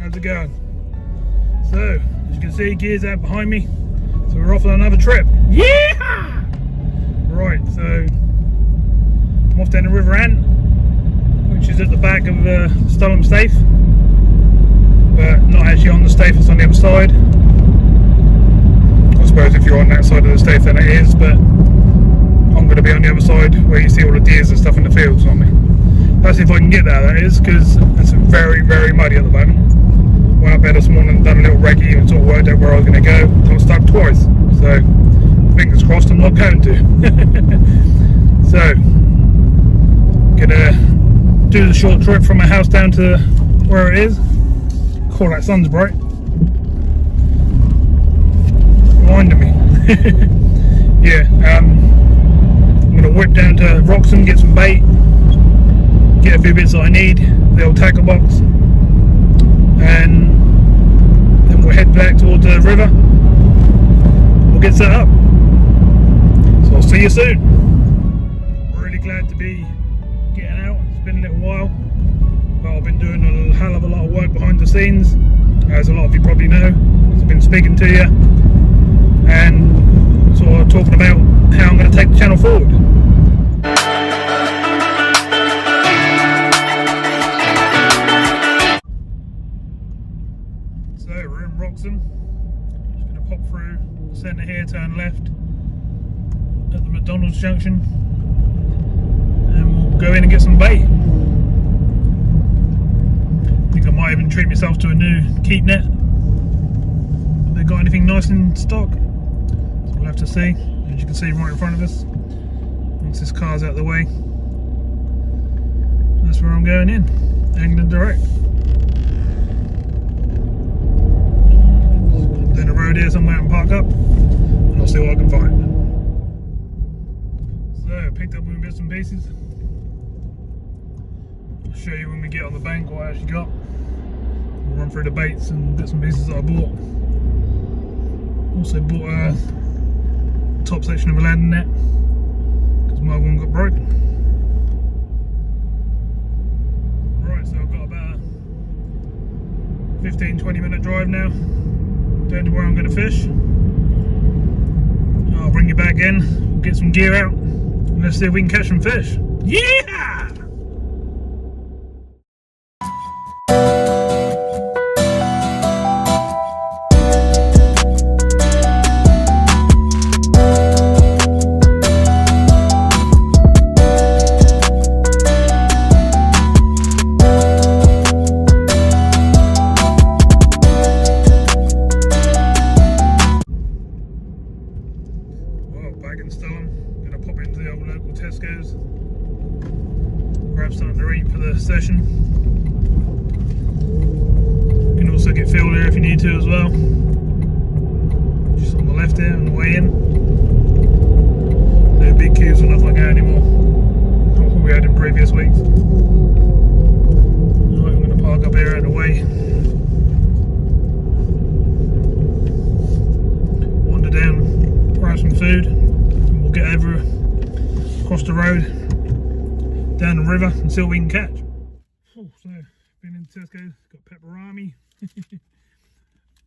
How's it going? So, as you can see, gear's out behind me. So we're off on another trip. Yeah! Right, so I'm off down the River Ant, which is at the back of Stalham Staith, but not actually on the Staith, it's on the other side. I suppose if you're on that side of the Staith then it is, but I'm going to be on the other side where you see all the deers and stuff in the fields on me. That's if I can get there, that is, because it's very, very muddy at the moment. Went up there this morning and done a little recce and sort of worked out where I was going to go. Got stuck twice, so fingers crossed I'm not going to. So, gonna do the short trip from my house down to where it is. Cool, that sun's bright. Reminding me. Yeah, I'm gonna whip down to Wroxham, get some bait, get a few bits that I need, the old tackle box, and then we'll head back towards the river. We'll get set up. So I'll see you soon. Really glad to be getting out. It's been a little while, but I've been doing a hell of a lot of work behind the scenes, as a lot of you probably know. I've been speaking to you and sort of talking about how I'm going to take the channel forward. So we're in Wroxham. Just going to pop through the centre here, turn left at the McDonald's junction, and we'll go in and get some bait. I think I might even treat myself to a new keep net. Have they got anything nice in stock? So we'll have to see. As you can see right in front of us, once this car's out of the way, that's where I'm going in, England direct. Down the road here somewhere and park up, and I'll see what I can find. So, picked up some bits and pieces. I'll show you when we get on the bank what I actually got. We'll run through the baits and bits and pieces that I bought. Also bought a top section of a landing net because my one got broken. Right, so I've got about a 15-20 minute drive now down to where I'm going to fish. I'll bring you back in, we'll get some gear out, and let's see if we can catch some fish. Yeah! Back in Stalham, gonna pop into the old local Tesco's, grab something to eat for the session. You can also get fuel here if you need to as well. Just on the left here on the way in. No big queues or nothing like that anymore. Not what we had in previous weeks. Alright, I'm gonna park up here out of the way. Wander down, grab some food. We'll get over across the road, down the river, and see what we can catch. Oh, so been in Tesco, got pepperami,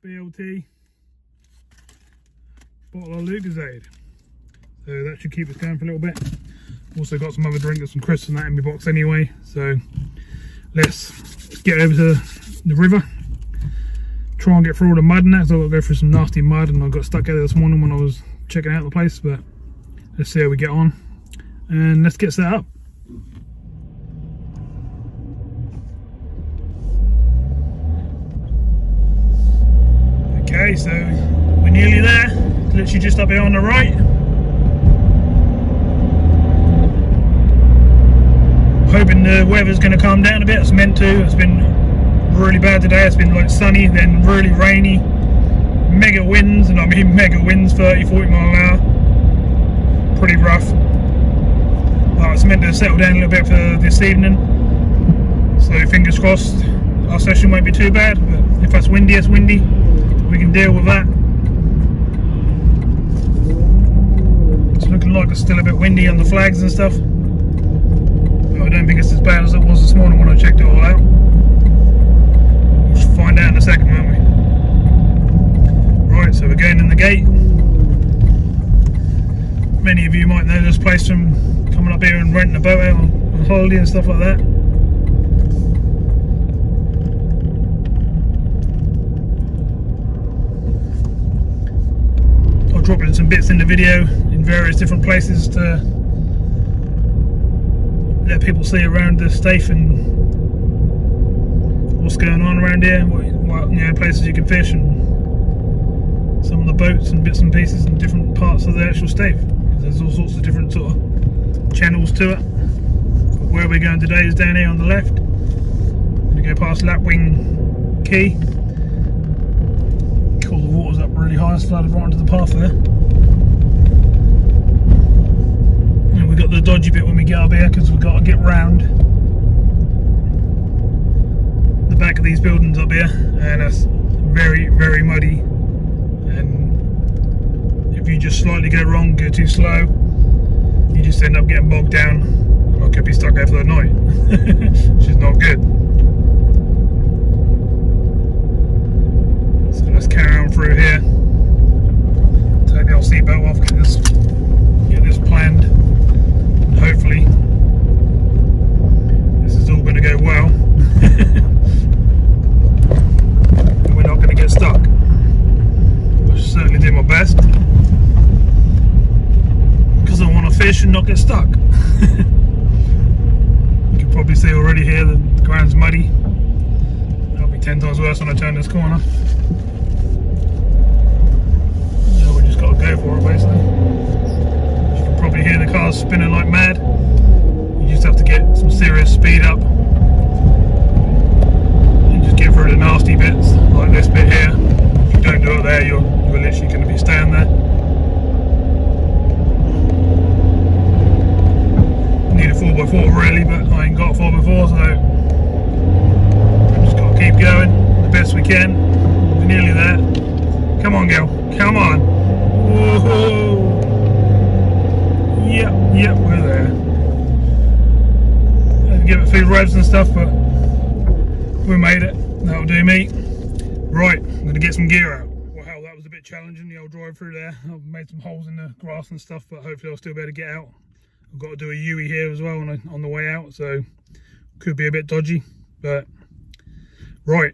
BLT, bottle of Lucozade. So that should keep us going for a little bit. Also got some other drinks, some crisps and that in my box anyway. So let's get over to the river, try and get through all the mud and that. So I've got to go through some nasty mud, and I got stuck out there this morning when I was checking out the place, but let's see how we get on and let's get set up. Okay, so we're nearly there, literally just up here on the right. Hoping the weather's going to calm down a bit. It's meant to. It's been really bad today. It's been like sunny, then really rainy, mega winds, and I mean mega winds, 30-40 mile an hour. Pretty rough. It's meant to settle down a little bit for this evening, so fingers crossed our session won't be too bad, but if that's windy, it's windy. We can deal with that. It's looking like it's still a bit windy on the flags and stuff, but I don't think it's as bad as it was this morning when I checked it all out. We'll find out many of you might know this place from coming up here and renting a boat out on holiday and stuff like that. I'll drop in some bits in the video in various different places to let people see around the Staith and what's going on around here, what places you can fish, and some of the boats and bits and pieces in different parts of the actual Staith. There's all sorts of different sort of channels to it. But where we're going today is down here on the left. We're going to go past Lapwing Quay. Cool, the water's up really high, it's flooded right onto the path there. And we've got the dodgy bit when we get up here because we've got to get round the back of these buildings up here, and it's very, very muddy. And if you just slightly go wrong, go too slow, you just end up getting bogged down, and I could be stuck there for the night, which is not good. So let's carry on through here, take the old seatbelt off, get this planned, and hopefully this is all going to go well. And we're not going to get stuck. I certainly do my best because I want to fish and not get stuck. You can probably see already here that the ground's muddy. That'll be 10 times worse when I turn this corner. So we just got to go for it basically. You can probably hear the cars spinning like mad. You just have to get some serious speed up and just get through the nasty bits like this bit here. If you don't do it there, you're literally going to be staying there. Need a 4x4 really, but I ain't got a 4x4, so just got to keep going the best we can. We're nearly there. Come on, girl. Come on. Whoa. Yep, we're there. Had to give it a few revs and stuff, but we made it. That'll do me. Right, I'm going to get some gear out. Wow, that was a bit challenging, the old drive through there. I've made some holes in the grass and stuff, but hopefully I'll still be able to get out. I've got to do a U-ey here as well on the way out, so could be a bit dodgy, but right.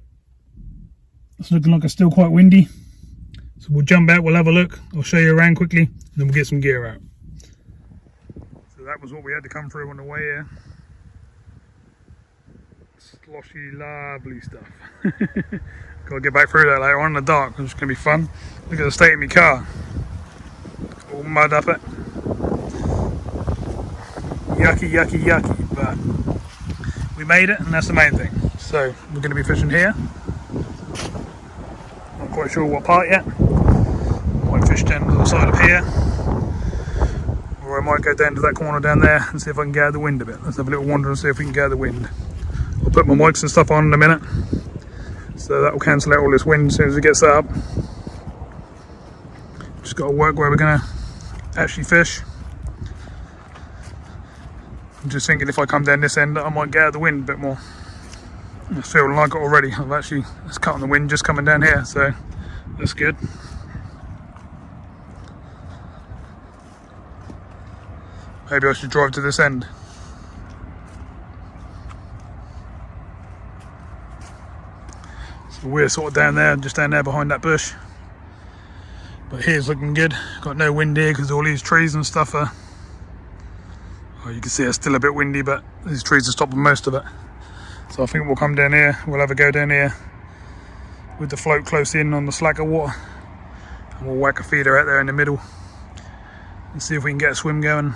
It's looking like it's still quite windy. So we'll jump out, we'll have a look, I'll show you around quickly, and then we'll get some gear out. So that was what we had to come through on the way here. Sloshy, lovely stuff. Gotta get back through that later on in the dark, it's gonna be fun. Look at the state of my car. All mud up it. Yucky, yucky, yucky, but we made it and that's the main thing. So we're gonna be fishing here. Not quite sure what part yet. Might fish down to the side of here. Or I might go down to that corner down there and see if I can gather the wind a bit. Let's have a little wander and see if we can gather the wind. I'll put my mics and stuff on in a minute. So that will cancel out all this wind as soon as it gets up. Just got to work where we're going to actually fish. I'm just thinking if I come down this end I might get out the wind a bit more. It's feeling like it already. It's cutting the wind just coming down here, so that's good. Maybe I should drive to this end. So we're sort of down there, just down there behind that bush. But here's looking good. Got no wind here because all these trees and stuff are... Oh, you can see it's still a bit windy, but these trees are stopping most of it. So I think we'll come down here, we'll have a go down here with the float close in on the slacker water. And we'll whack a feeder out there in the middle and see if we can get a swim going.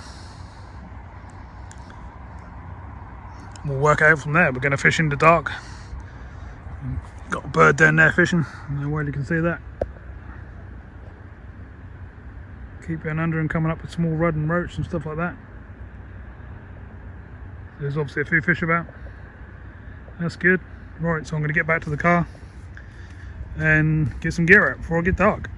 We'll work out from there. We're going to fish in the dark. Got a bird down there fishing. I don't know where you can see that. Keep going under and coming up with small rudd and roach and stuff like that. There's obviously a few fish about. That's good. Right, so I'm going to get back to the car and get some gear out before I get dark.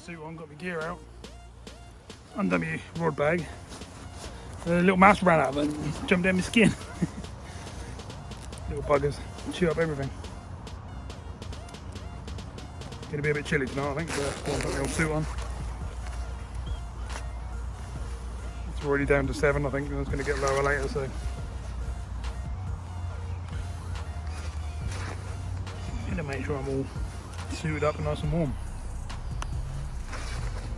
suit on, got my gear out, undone my rod bag. A little mouse ran out of it and jumped down my skin. Little buggers, chew up everything. Gonna be a bit chilly tonight, I think, but I'll put the old suit on. It's already down to 7, I think, and it's gonna get lower later, so. Need to make sure I'm all suited up and nice and warm.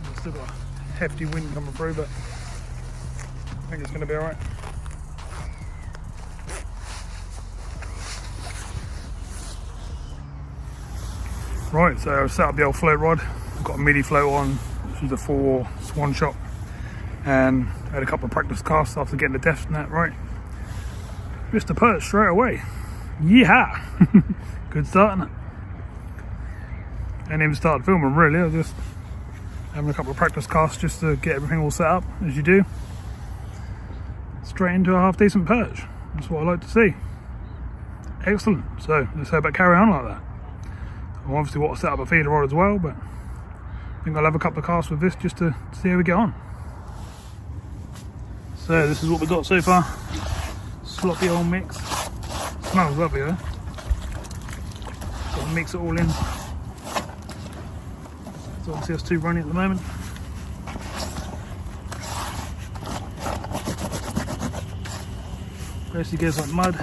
I've still got a hefty wind coming through, but I think it's gonna be alright. Right, so I've set up the old float rod. I've got a midi float on, which is a 4 swan shot, and I had a couple of practice casts after getting the depth net right. Missed the perch straight away. Yeah, good start, innit? And even started filming really. I was just having a couple of practice casts just to get everything all set up, as you do. Straight into a half decent perch. That's what I like to see. Excellent. So let's hope I carry on like that. I obviously want to set up a feeder rod as well, but I think I'll have a couple of casts with this just to see how we get on. So this is what we've got so far. Sloppy old mix. Smells lovely though. Got to mix it all in. So obviously us two running at the moment. Basically goes like mud.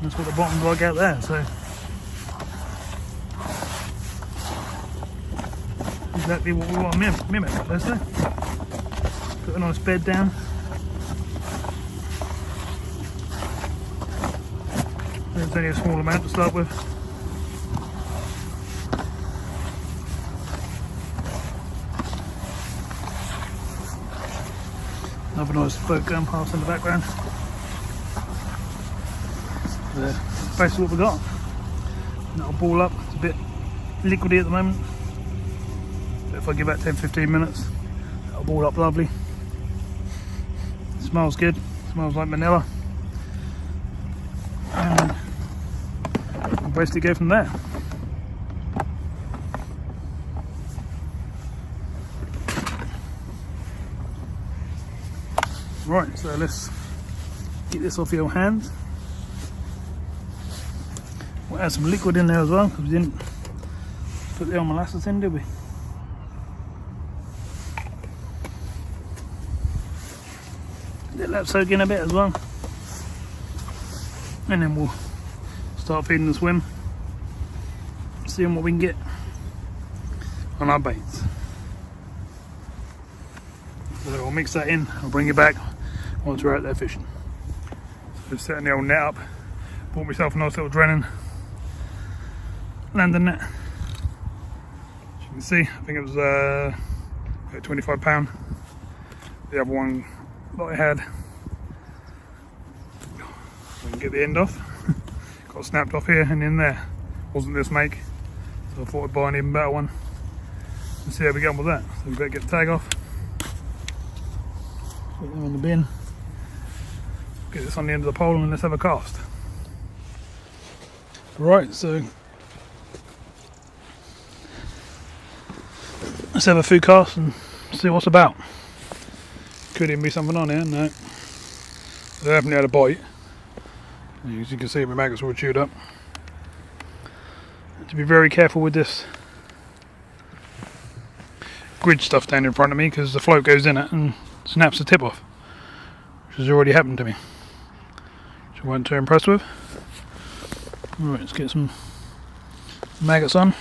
That's what the bottom's like out there, so exactly what we want to mimic, let's say. Put a nice bed down. There's only a small amount to start with. Another nice boat going past in the background. There, that's basically what we got. That'll ball up. It's a bit liquidy at the moment. But if I give that 10-15 minutes, that'll ball up lovely. It smells good. It smells like vanilla. And we'll basically go from there. Right, so let's get this off your hands. We'll add some liquid in there as well, because we didn't put the old molasses in, did we? Let that soak in a bit as well. And then we'll start feeding the swim, seeing what we can get on our baits. So I'll mix that in, I'll bring it back once we're out there fishing. So setting the old net up, bought myself a nice little Drennan landing net. As you can see, I think it was about £25. The other one that I had, I can get the end off, got snapped off here and in there. Wasn't this make, so I thought I'd buy an even better one and see how we get on with that. So we better get the tag off, put them in the bin, get this on the end of the pole, and let's have a cast. Right, so let's have a few casts and see what's about. Could even be something on here, no. I haven't had a bite. As you can see, my maggots are all chewed up. To be very careful with this grid stuff down in front of me, because the float goes in it and snaps the tip off, which has already happened to me, which I wasn't too impressed with. Right, let's get some maggots on.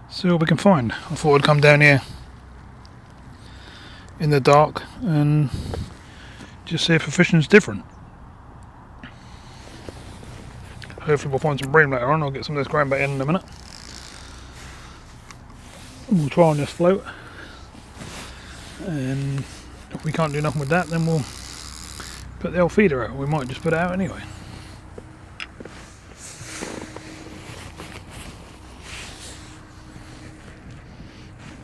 See what we can find. I thought I'd come down here in the dark and just see if the fishing's different. Hopefully we'll find some bream later on. I'll get some of this ground bait in a minute. We'll try on this float, and if we can't do nothing with that, then we'll put the old feeder out. We might just put it out anyway.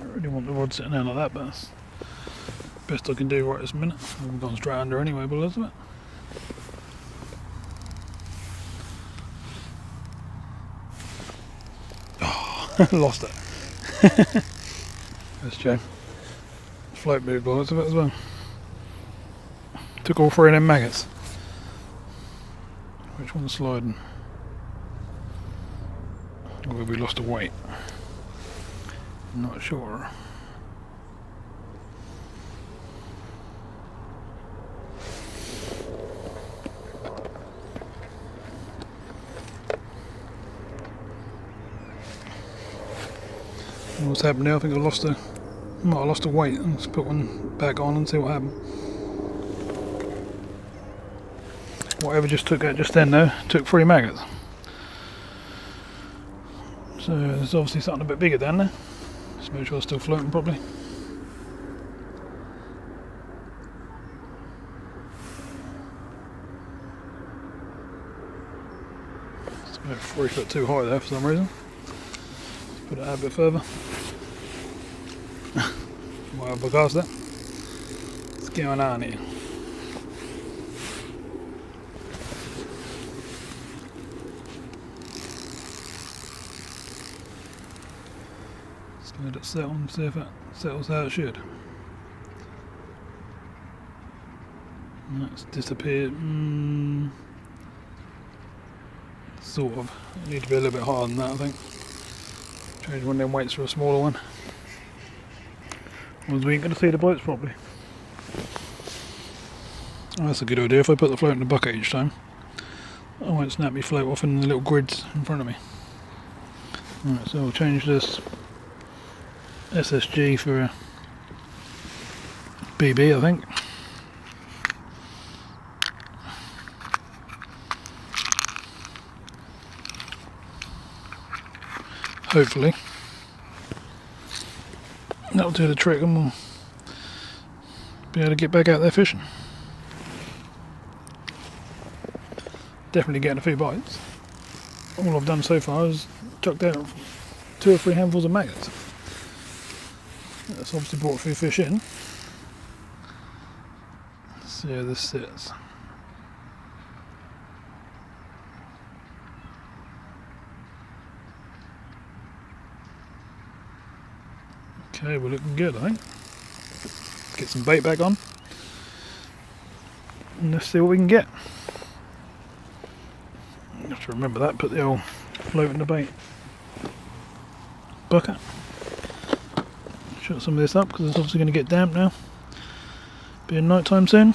I really want the rod sitting there like that, but that's the best I can do right this minute. We've gone straight under anyway, by the looks of it. Lost it. That's a shame. Float moved by lots of it as well. Took all 3 of them maggots. Which one's sliding? Or have we lost a weight? Not sure. What's happened now? I think I lost a. Might have lost a weight. Let's put one back on and see what happened. Whatever just took out just then though, took 3 maggots. So there's obviously something a bit bigger down there. Just make sure it's still floating properly. It's about 3 foot too high there for some reason. Let's put it out a bit further. Might have because that. What's going on here? Just let it settle and see if it settles how it should. That's disappeared. Sort of. It needs to be a little bit higher than that, I think. Change one of them weights for a smaller one. Otherwise we ain't going to see the boats properly. Oh, that's a good idea. If I put the float in the bucket each time, I won't snap my float off in the little grids in front of me. Alright, so I'll change this SSG for a BB, I think. Hopefully. That'll do the trick and we'll be able to get back out there fishing. Definitely getting a few bites. All I've done so far is chucked out 2 or 3 handfuls of maggots. That's obviously brought a few fish in. Let's see how this sits. Okay, we're looking good, I think. Let's get some bait back on. And let's see what we can get. You have to remember that, put the old float in the bait bucket. Shut some of this up because it's obviously going to get damp now. Being night time soon.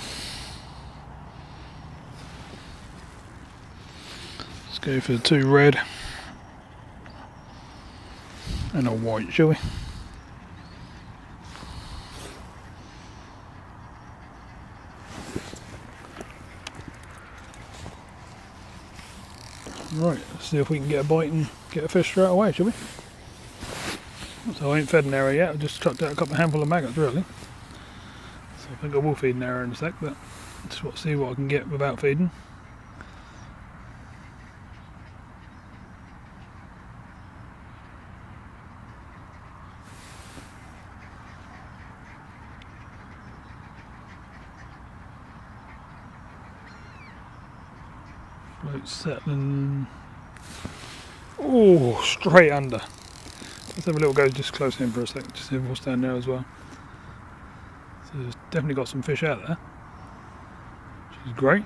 Let's go for 2 red and a white, shall we? Right, let's see if we can get a bite and get a fish straight away, shall we? So I ain't fed an area yet, I've just chucked out a couple of handful of maggots really. So I think I will feed an area in a sec, but just see what I can get without feeding. Float settling. Oh, straight under. Let's have a little go just close in for a sec, just see if we'll stand there as well. So there's definitely got some fish out there, which is great.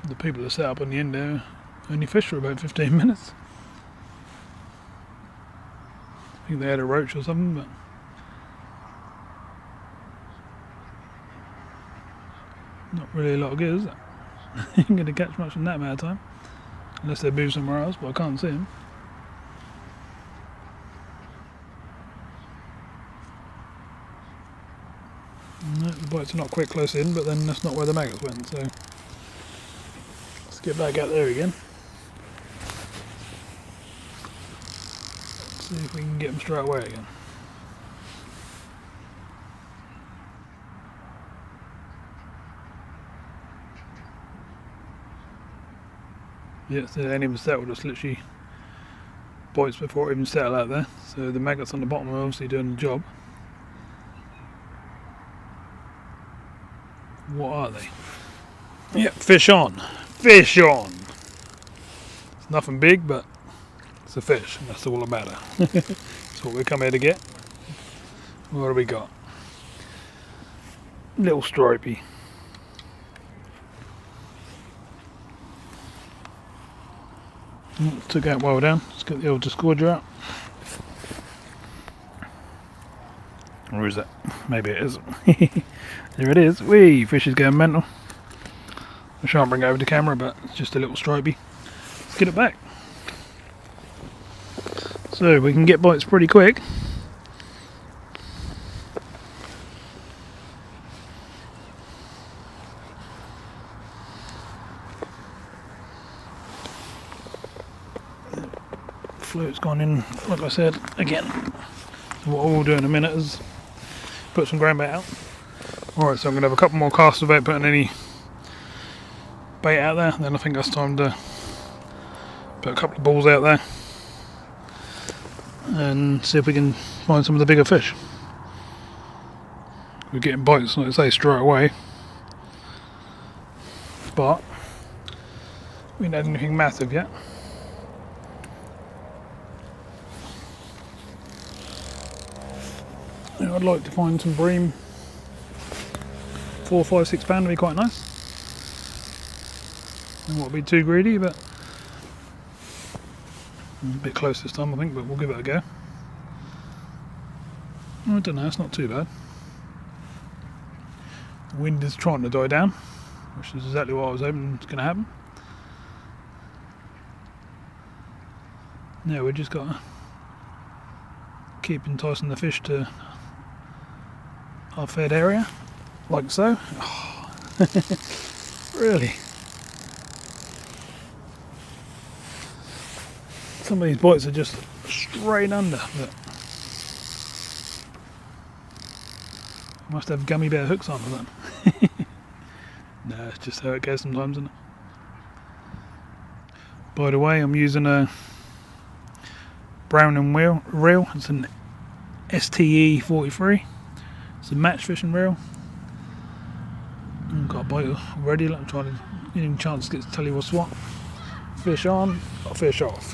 The people that set up on the end there only fished for about 15 minutes. I think they had a roach or something, but not really a lot of good, is it? You ain't going to catch much in that amount of time. Unless they move somewhere else, but I can't see them. No, the bites are not quite close in, but then that's not where the maggots went, so let's get back out there again. See if we can get them straight away again. Yeah, so they ain't even settled, it's literally bites before it even settle out there. So the maggots on the bottom are obviously doing the job. What are they? Yep, fish on. Fish on. It's nothing big, but it's a fish, and that's all that matters. That's what we come here to get. What do we got? Little stripey. Took that well down. Let's get the old discorder out. Or is that? Maybe it is. There it is. Whee! Fish is going mental. I shan't bring it over the camera, but it's just a little stripey. Let's get it back. So we can get bites pretty quick. Float's gone in, like I said, again. So what we'll do in a minute is put some ground bait out. Alright, so I'm going to have a couple more casts without putting any bait out there. Then I think that's time to put a couple of balls out there and see if we can find some of the bigger fish. We're getting bites, like I say, straight away, but we haven't had anything massive yet. I'd like to find some bream 4, 5, 6 pound would be quite nice. I don't want to be too greedy, but a bit close this time I think, but we'll give it a go. I don't know, it's not too bad. The wind is trying to die down, which is exactly what I was hoping was going to happen. Now we just got to keep enticing the fish to our fed area, like so. Oh. Really? Some of these bites are just straight under, but must have gummy bear hooks on them. No, it's just how it goes sometimes, isn't it? By the way, I'm using a Brown and reel. It's an STE 43. It's a match fishing reel. I've got a bite already. I'm trying to get a chance to tell you what's what. Fish on, fish off.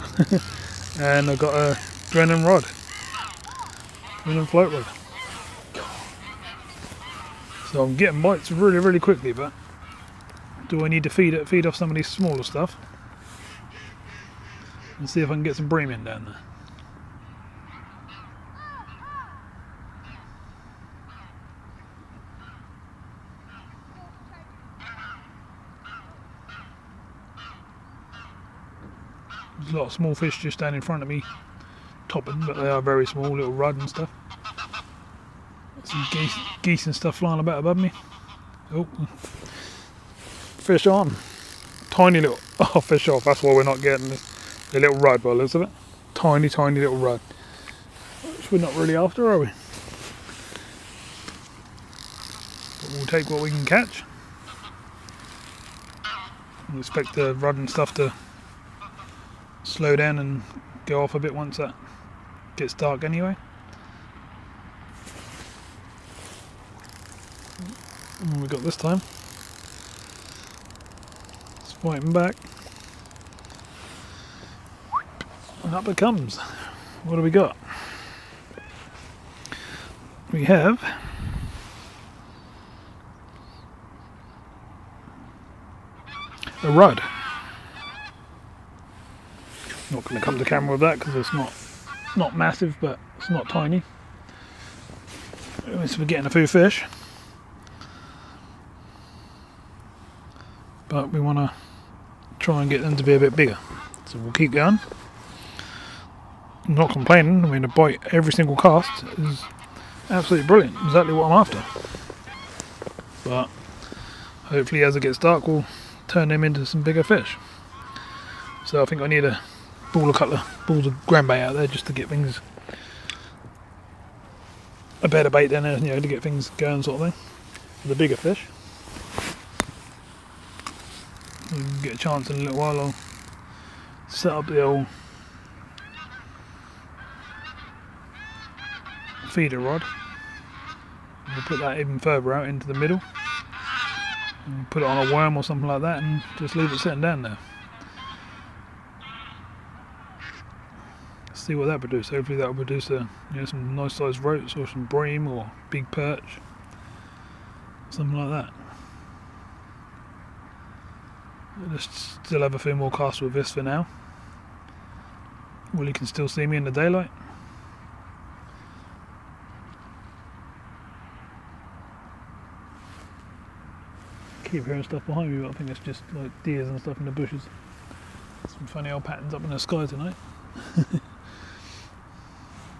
And I've got a Brennan rod. Brennan float rod. So I'm getting bites really, really quickly, but do I need to feed off some of these smaller stuff? And see if I can get some bream in down there. There's a lot of small fish just down in front of me topping, but they are very small, little rudd and stuff. Some geese and stuff flying about above me. Oh, fish on. Tiny little, oh, fish off. That's why we're not getting the little rudd by the looks of it. Tiny, tiny little rudd. Which we're not really after, are we? But we'll take what we can catch. I expect the rudd and stuff to slow down and go off a bit once that gets dark anyway. What we got this time? It's fighting back. And up it comes. What do we got? We have a rudd. Not going to come to camera with that because it's not massive, but it's not tiny. So we're getting a few fish, but we want to try and get them to be a bit bigger. So we'll keep going. I'm not complaining. I mean, a bite every single cast is absolutely brilliant. Exactly what I'm after. But hopefully, as it gets dark, we'll turn them into some bigger fish. So I think I need a couple of balls of ground bait out there just to get things a better bait than to get things going, sort of thing. For the bigger fish. We'll get a chance in a little while. I'll set up the old feeder rod. We'll put that even further out into the middle. and put it on a worm or something like that and just leave it sitting down there. See what that produces. Hopefully that will produce some nice sized roach or some bream or big perch, something like that. I'll just still have a few more casts with this for now. Well, you can still see me in the daylight. Keep hearing stuff behind me, but I think it's just like deers and stuff in the bushes. Some funny old patterns up in the sky tonight.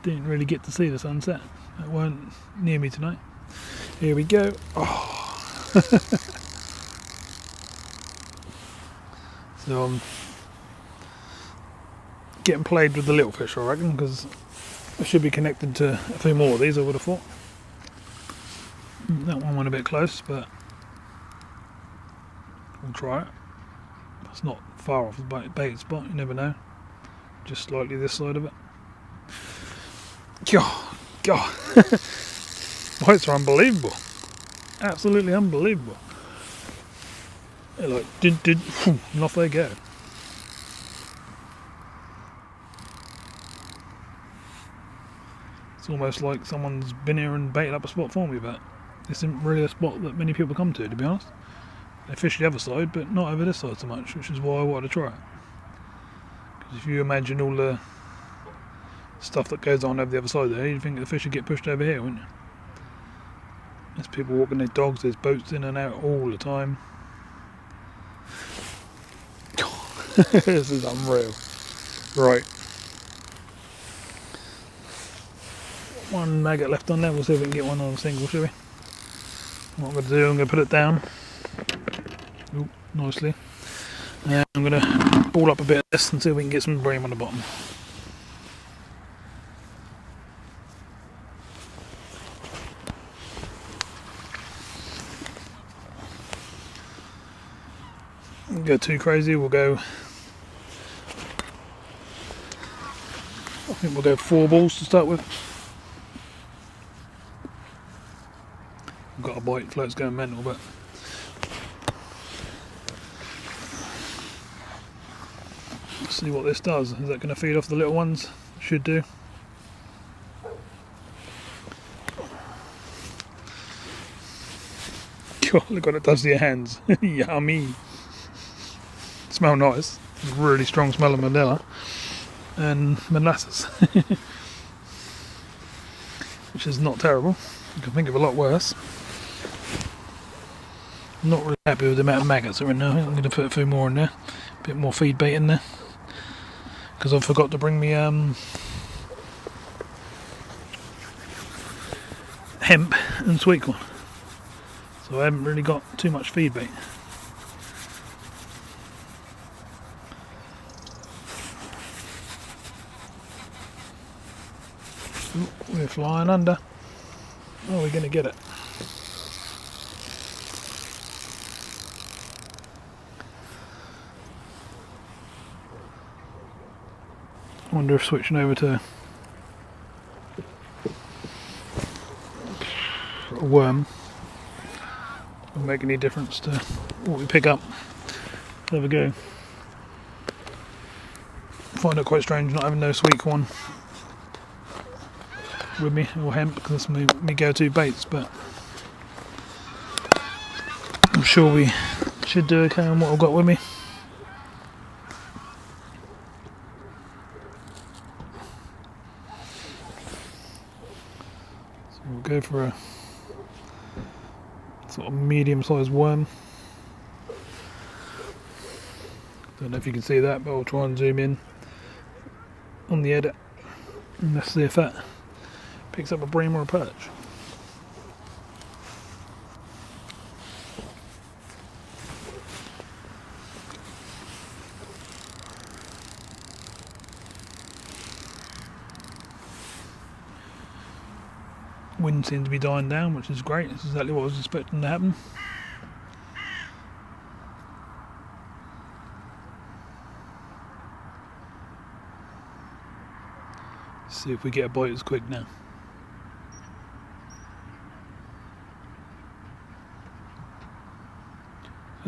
Didn't really get to see the sunset. It weren't near me tonight. Here we go. Oh. So I'm getting played with the little fish, I reckon, because I should be connected to a few more of these, I would have thought. That one went a bit close, but we'll try it. It's not far off the bait spot, you never know. Just slightly this side of it. God. Bites are unbelievable. Absolutely unbelievable. They're like, and off they go. It's almost like someone's been here and baited up a spot for me, but this isn't really a spot that many people come to be honest. They fish the other side, but not over this side so much, which is why I wanted to try it. Because if you imagine all the stuff that goes on over the other side there, you'd think the fish would get pushed over here, wouldn't you? There's people walking their dogs, there's boats in and out all the time. This is unreal. Right. One maggot left on there, we'll see if we can get one on a single, shall we? What I'm going to do, I'm going to put it down. Ooh, nicely. And I'm going to ball up a bit of this and see if we can get some bream on the bottom. Don't go too crazy, we'll go, I think we'll go 4 balls to start with. I've got a bite, float's going mental, but let's see what this does. Is that going to feed off the little ones? Should do. God, look what it does to your hands. Yummy. Smell nice. Really strong smell of vanilla and molasses, which is not terrible. You can think of a lot worse. I'm not really happy with the amount of maggots that are in there. I think I'm going to put a few more in there, a bit more feed bait in there, because I forgot to bring me hemp and sweet corn, so I haven't really got too much feed bait. Ooh, we're flying under. Oh, we're going to get it. I wonder if switching over to a worm will make any difference to what we pick up. There we go. Find it quite strange not having no sweet corn with me, or hemp, because that's my go-to baits, but I'm sure we should do okay on what I've got with me. So we'll go for a sort of medium-sized worm. Don't know if you can see that, but I'll try and zoom in on the edit and let's see if that picks up a bream or a perch. Wind seems to be dying down, which is great. This is exactly what I was expecting to happen. See if we get a bite as quick now.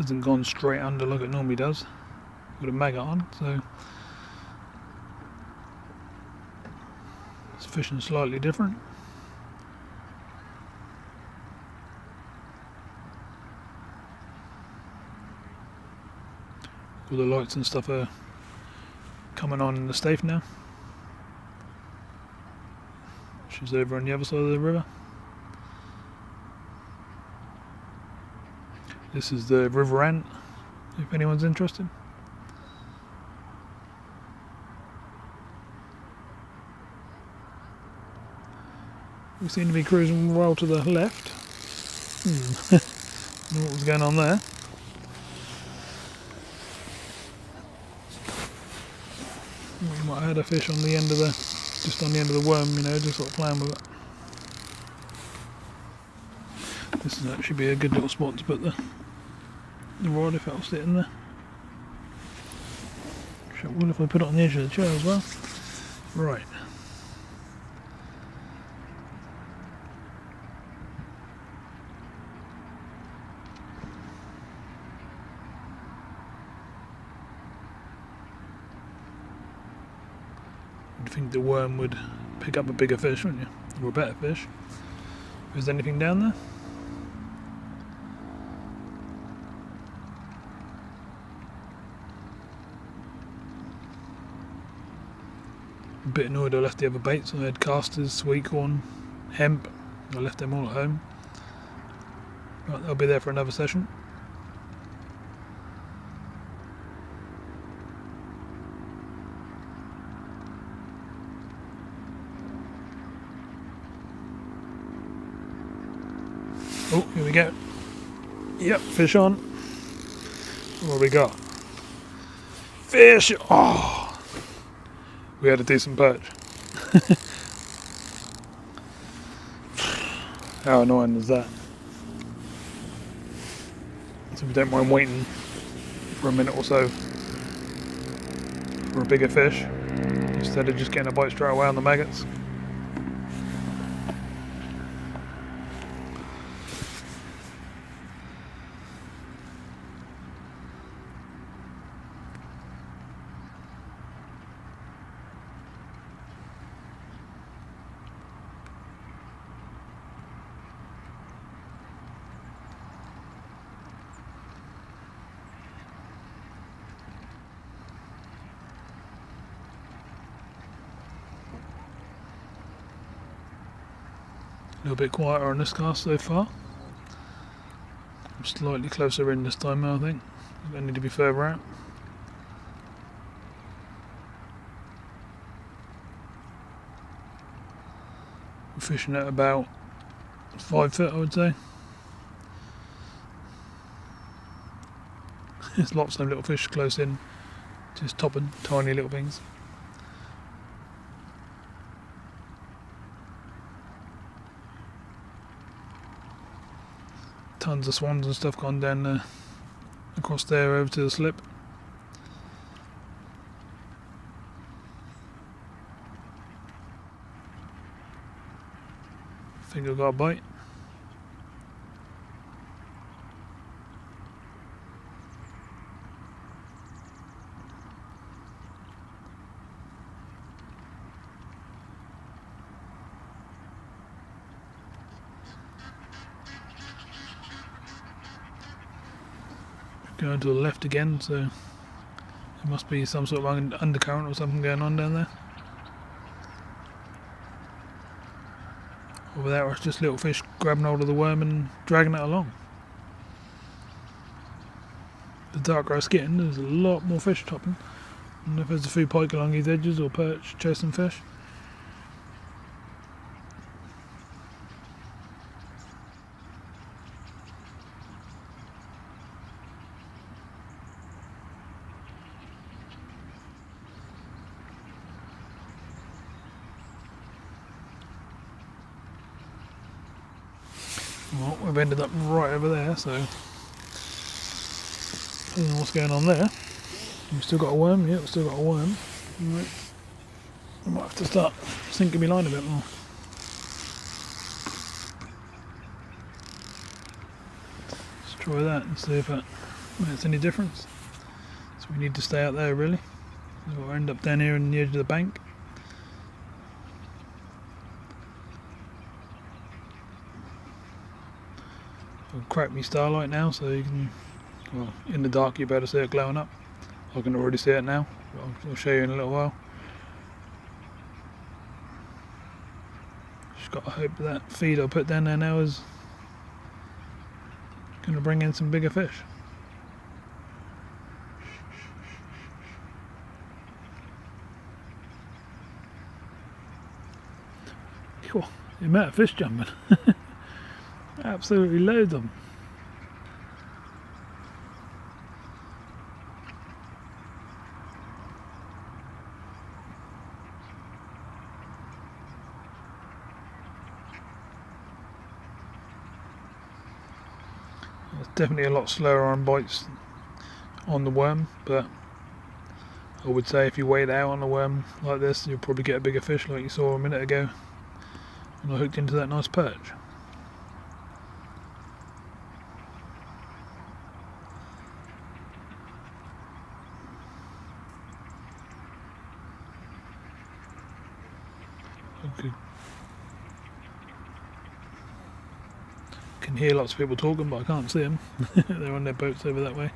hasn't gone straight under like it normally does with a maggot on, so it's fishing slightly different. All the lights and stuff are coming on in the Stafe now. She's over on the other side of the river. This is the river ant, if anyone's interested. We seem to be cruising well to the left. Know what was going on there. We might have had a fish on the end of the, just on the end of the worm, you know, just sort of playing with it. This would actually be a good little spot to put the rod if it'll sit in there. Sure, well, if I put it on the edge of the chair as well. Right. You'd think the worm would pick up a bigger fish, wouldn't you? Or a better fish. Is there anything down there? A bit annoyed I left the other baits. I had casters, sweet corn, hemp. I left them all at home. But they'll be there for another session. Oh, here we go. Yep, fish on. What have we got? Fish! Oh! We had a decent perch. How annoying is that? So we don't mind waiting for a minute or so for a bigger fish, instead of just getting a bite straight away on the maggots. A little bit quieter on this cast so far. I'm slightly closer in this time, I think. I need to be further out. We're fishing at about 5 foot, I would say. There's lots of little fish close in, just topping, tiny little things. Tons of swans and stuff gone down there, across there over to the slip. I think I've got a bite. Going to the left again, so there must be some sort of undercurrent or something going on down there. Over there, it's just little fish grabbing hold of the worm and dragging it along. The dark grass getting, there's a lot more fish topping. I don't know if there's a few pike along these edges or perch chasing fish. Well, we've ended up right over there, so I don't know what's going on there. We've still got a worm, yeah, we've still got a worm. Right. I might have to start sinking my line a bit more. Let's try that and see if that makes any difference. So we need to stay out there really. We'll end up down here on the edge of the bank. I'll crack my starlight now so you can, well, in the dark you better see it glowing up. I can already see it now, but I'll show you in a little while. Just got to hope that feed I put down there now is going to bring in some bigger fish. Cool. The amount of fish jumping. Absolutely loads of them. It's definitely a lot slower on bites on the worm, but I would say if you wait out on a worm like this, you'll probably get a bigger fish like you saw a minute ago when I hooked into that nice perch. Okay. Can hear lots of people talking, but I can't see them. They're on their boats over that way.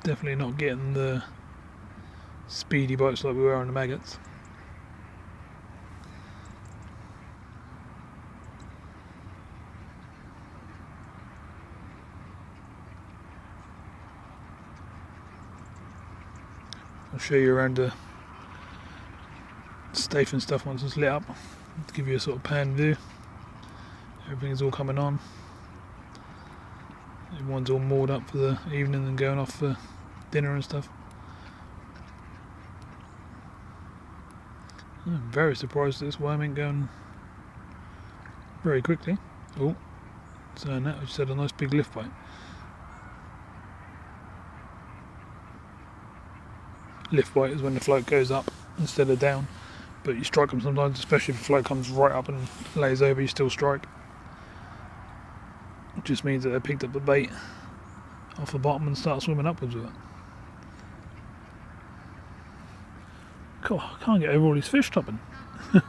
Definitely not getting the speedy bites like we were on the maggots. I'll show you around the stafe and stuff once it's lit up, to give you a sort of pan view. Everything's all coming on. Everyone's all moored up for the evening and going off for dinner and stuff. I'm very surprised this worm ain't going very quickly. Oh, saying that, I just had a nice big lift bite. Lift bite is when the float goes up instead of down, but you strike them sometimes, especially if the float comes right up and lays over, you still strike. It just means that they picked up the bait off the bottom and start swimming upwards with it. God, I can't get over all these fish topping. They're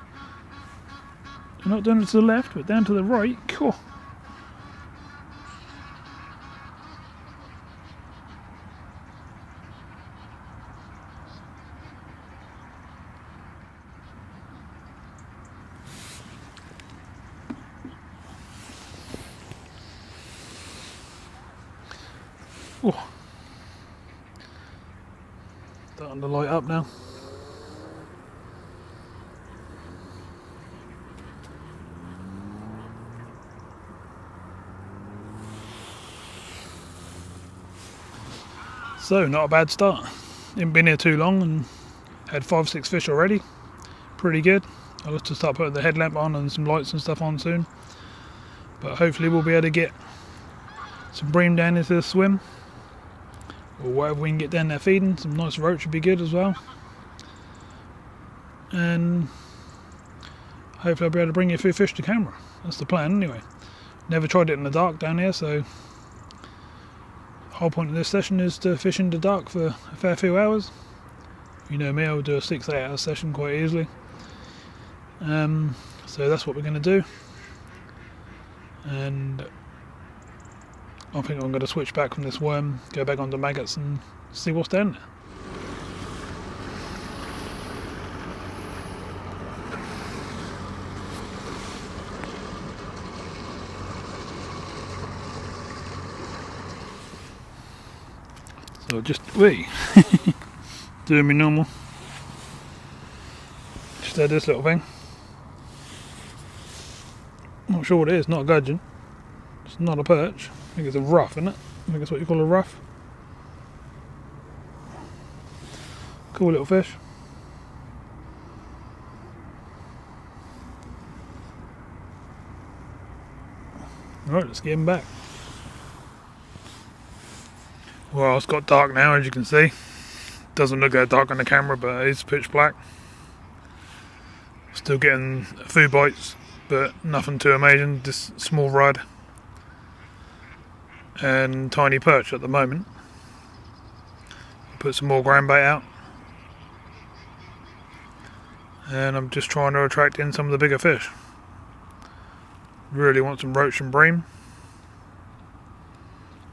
not down to the left, but down to the right. Cool. Oh. Starting to light up now. So, not a bad start. Haven't been here too long and had 5-6 fish already. Pretty good. I'll have to start putting the headlamp on and some lights and stuff on soon. But hopefully we'll be able to get some bream down into the swim. Or whatever we can get down there feeding. Some nice roach would be good as well. And hopefully I'll be able to bring you a few fish to camera. That's the plan anyway. Never tried it in the dark down here, so the whole point of this session is to fish in the dark for a fair few hours. You know me, I'll do a 6-8 hour session quite easily. So that's what we're going to do. And I think I'm going to switch back from this worm, go back onto maggots and see what's down there. So just doing me normal. Just had this little thing. Not sure what it is, not a gudgeon. It's not a perch. I think it's a rough, isn't it? I think that's what you call a rough. Cool little fish. Alright, let's get him back. Well, it's got dark now, as you can see. Doesn't look that dark on the camera, but it is pitch black. Still getting a few bites, but nothing too amazing, just small rudd and tiny perch at the moment. Put some more ground bait out, and I'm just trying to attract in some of the bigger fish. Really want some roach and bream,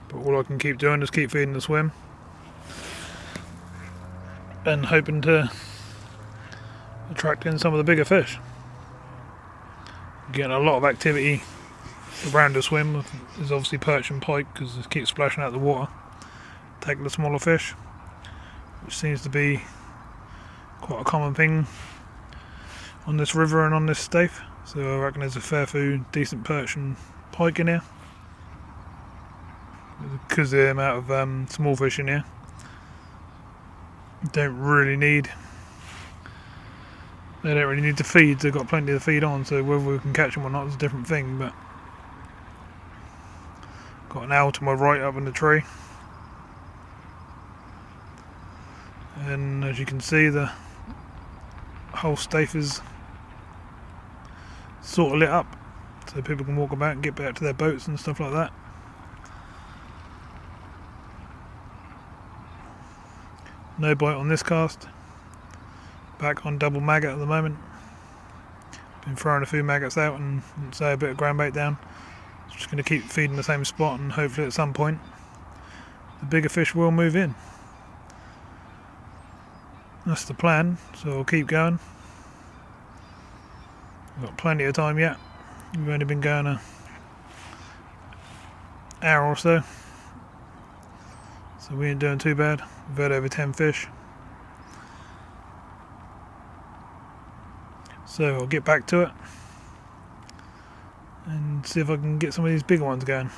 but all I can keep doing is keep feeding the swim and hoping to attract in some of the bigger fish. Getting a lot of activity around the swim. There's obviously perch and pike because it keeps splashing out the water, taking the smaller fish, which seems to be quite a common thing on this river and on this staith. So I reckon there's a fair few decent perch and pike in here, because of the amount of small fish in here. They don't really need to feed. They've got plenty to feed on, so whether we can catch them or not is a different thing. But got an owl to my right up in the tree, and as you can see, the whole staith is sort of lit up, so people can walk about and get back to their boats and stuff like that. No bite on this cast. Back on double maggot at the moment. Been throwing a few maggots out and say a bit of ground bait down. Just going to keep feeding the same spot, and hopefully at some point the bigger fish will move in. That's the plan, so I'll keep going. We've got plenty of time yet. We've only been going an hour or so, so we ain't doing too bad. We've had over 10 fish. So I'll get back to it and see if I can get some of these bigger ones going.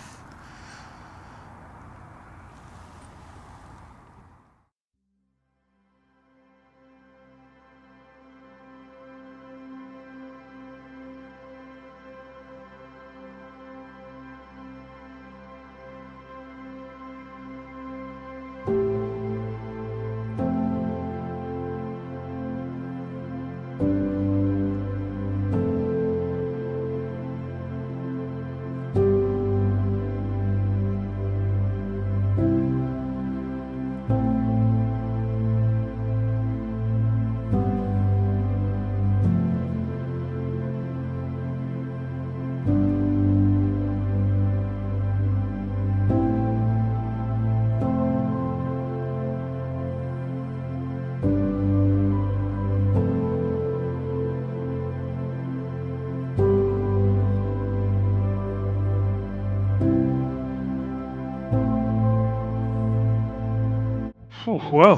Oh, well,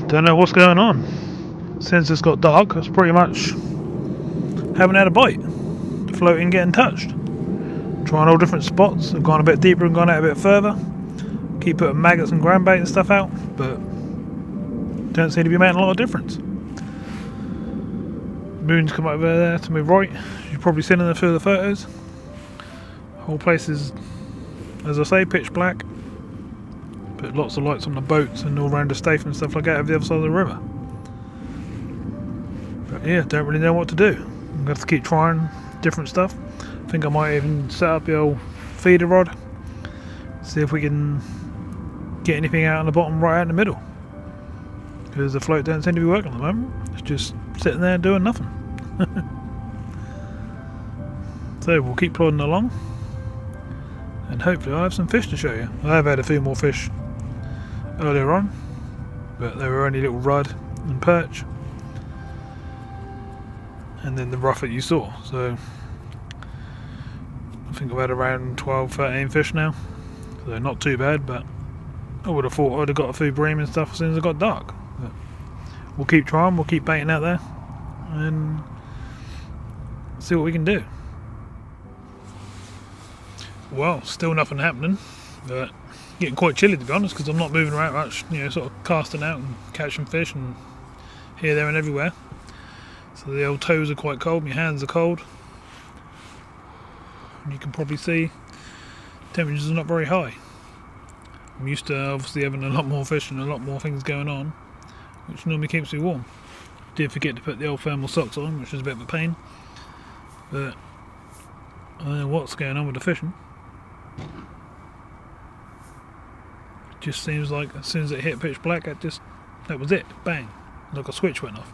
don't know what's going on. Since it's got dark, it's pretty much haven't had a bite. Floating, getting touched. Trying all different spots. I've gone a bit deeper and gone out a bit further. Keep putting maggots and ground bait and stuff out, but don't seem to be making a lot of difference. Moon's come over there to my right. You've probably seen in a few of the photos. The whole place is, as I say, pitch black. But lots of lights on the boats and all around the staith and stuff like that over the other side of the river. But yeah, don't really know what to do. I'm going to have to keep trying different stuff. I think I might even set up the old feeder rod. See if we can get anything out on the bottom right out in the middle. Because the float don't seem to be working at the moment. It's just sitting there doing nothing. So we'll keep plodding along. And hopefully I'll have some fish to show you. I have had a few more fish earlier on, but they were only little rudd and perch, and then the rough that you saw. So I think I've had around 12-13 fish now, so not too bad, but I would have thought I'd have got a few bream and stuff as soon as it got dark. But we'll keep trying, we'll keep baiting out there and see what we can do. Well, still nothing happening, but getting quite chilly to be honest, because I'm not moving around much, sort of casting out and catching fish and here, there and everywhere. So the old toes are quite cold, my hands are cold. And you can probably see temperatures are not very high. I'm used to obviously having a lot more fish and a lot more things going on, which normally keeps me warm. Did forget to put the old thermal socks on, which was a bit of a pain. But I don't know what's going on with the fishing. It just seems like as soon as it hit pitch black, that was it. Bang. Like a switch went off.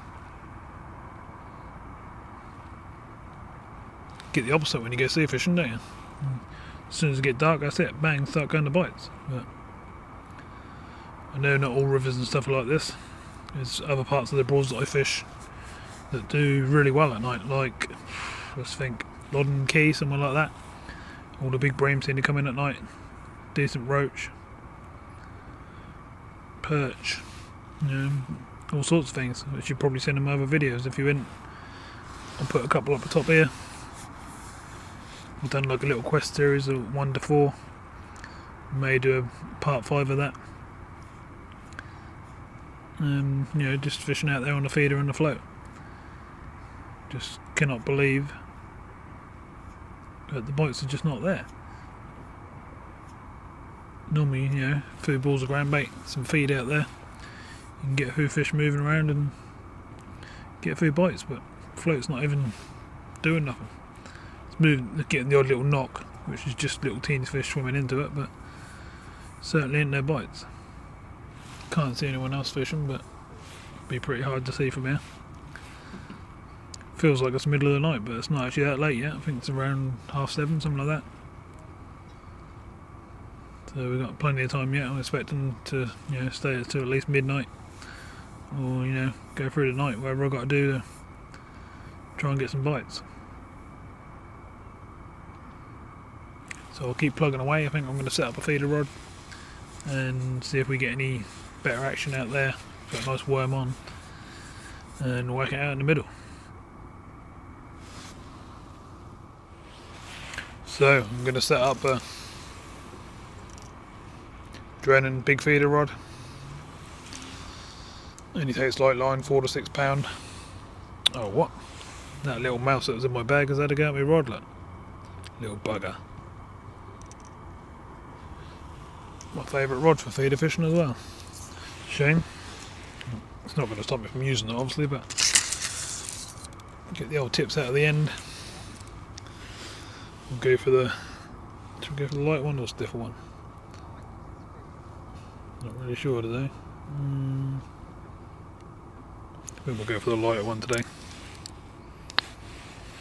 Get the opposite when you go sea fishing, don't you? As soon as it get dark, that's it. Bang, start going to bites. But I know not all rivers and stuff are like this. There's other parts of the Broads that I fish that do really well at night, like, let's think, Loddon Key, somewhere like that. All the big Bream seem to come in at night. Decent Roach, Perch, all sorts of things, which you've probably seen in my other videos. If you didn't, I'll put a couple up the top here. We've done like a little quest series of 1 to 4. May do a part 5 of that. Just fishing out there on the feeder and the float. Just cannot believe that the bites are just not there. Normally, food balls of ground bait, some feed out there. You can get a few fish moving around and get a few bites, but float's not even doing nothing. It's moving, getting the odd little knock, which is just little teeny fish swimming into it, but certainly ain't no bites. Can't see anyone else fishing, but it'd be pretty hard to see from here. Feels like it's the middle of the night, but it's not actually that late yet. I think it's around 7:30, something like that. So we've got plenty of time yet. I'm expecting to stay till at least midnight, or go through the night, whatever I've got to do to try and get some bites. So I'll keep plugging away. I think I'm going to set up a feeder rod and see if we get any better action out there. Put a nice worm on and whack it out in the middle. So I'm going to set up a Drennan big feeder rod. Only takes light line, 4 to 6 pound. Oh, what? That little mouse that was in my bag has had to go at my rod, look. Little bugger. My favourite rod for feeder fishing as well. Shame. It's not going to stop me from using it, obviously, but get the old tips out of the end. We'll go for the. Should we go for the light one or stiffer one? Not really sure today. I think we'll go for the lighter one today.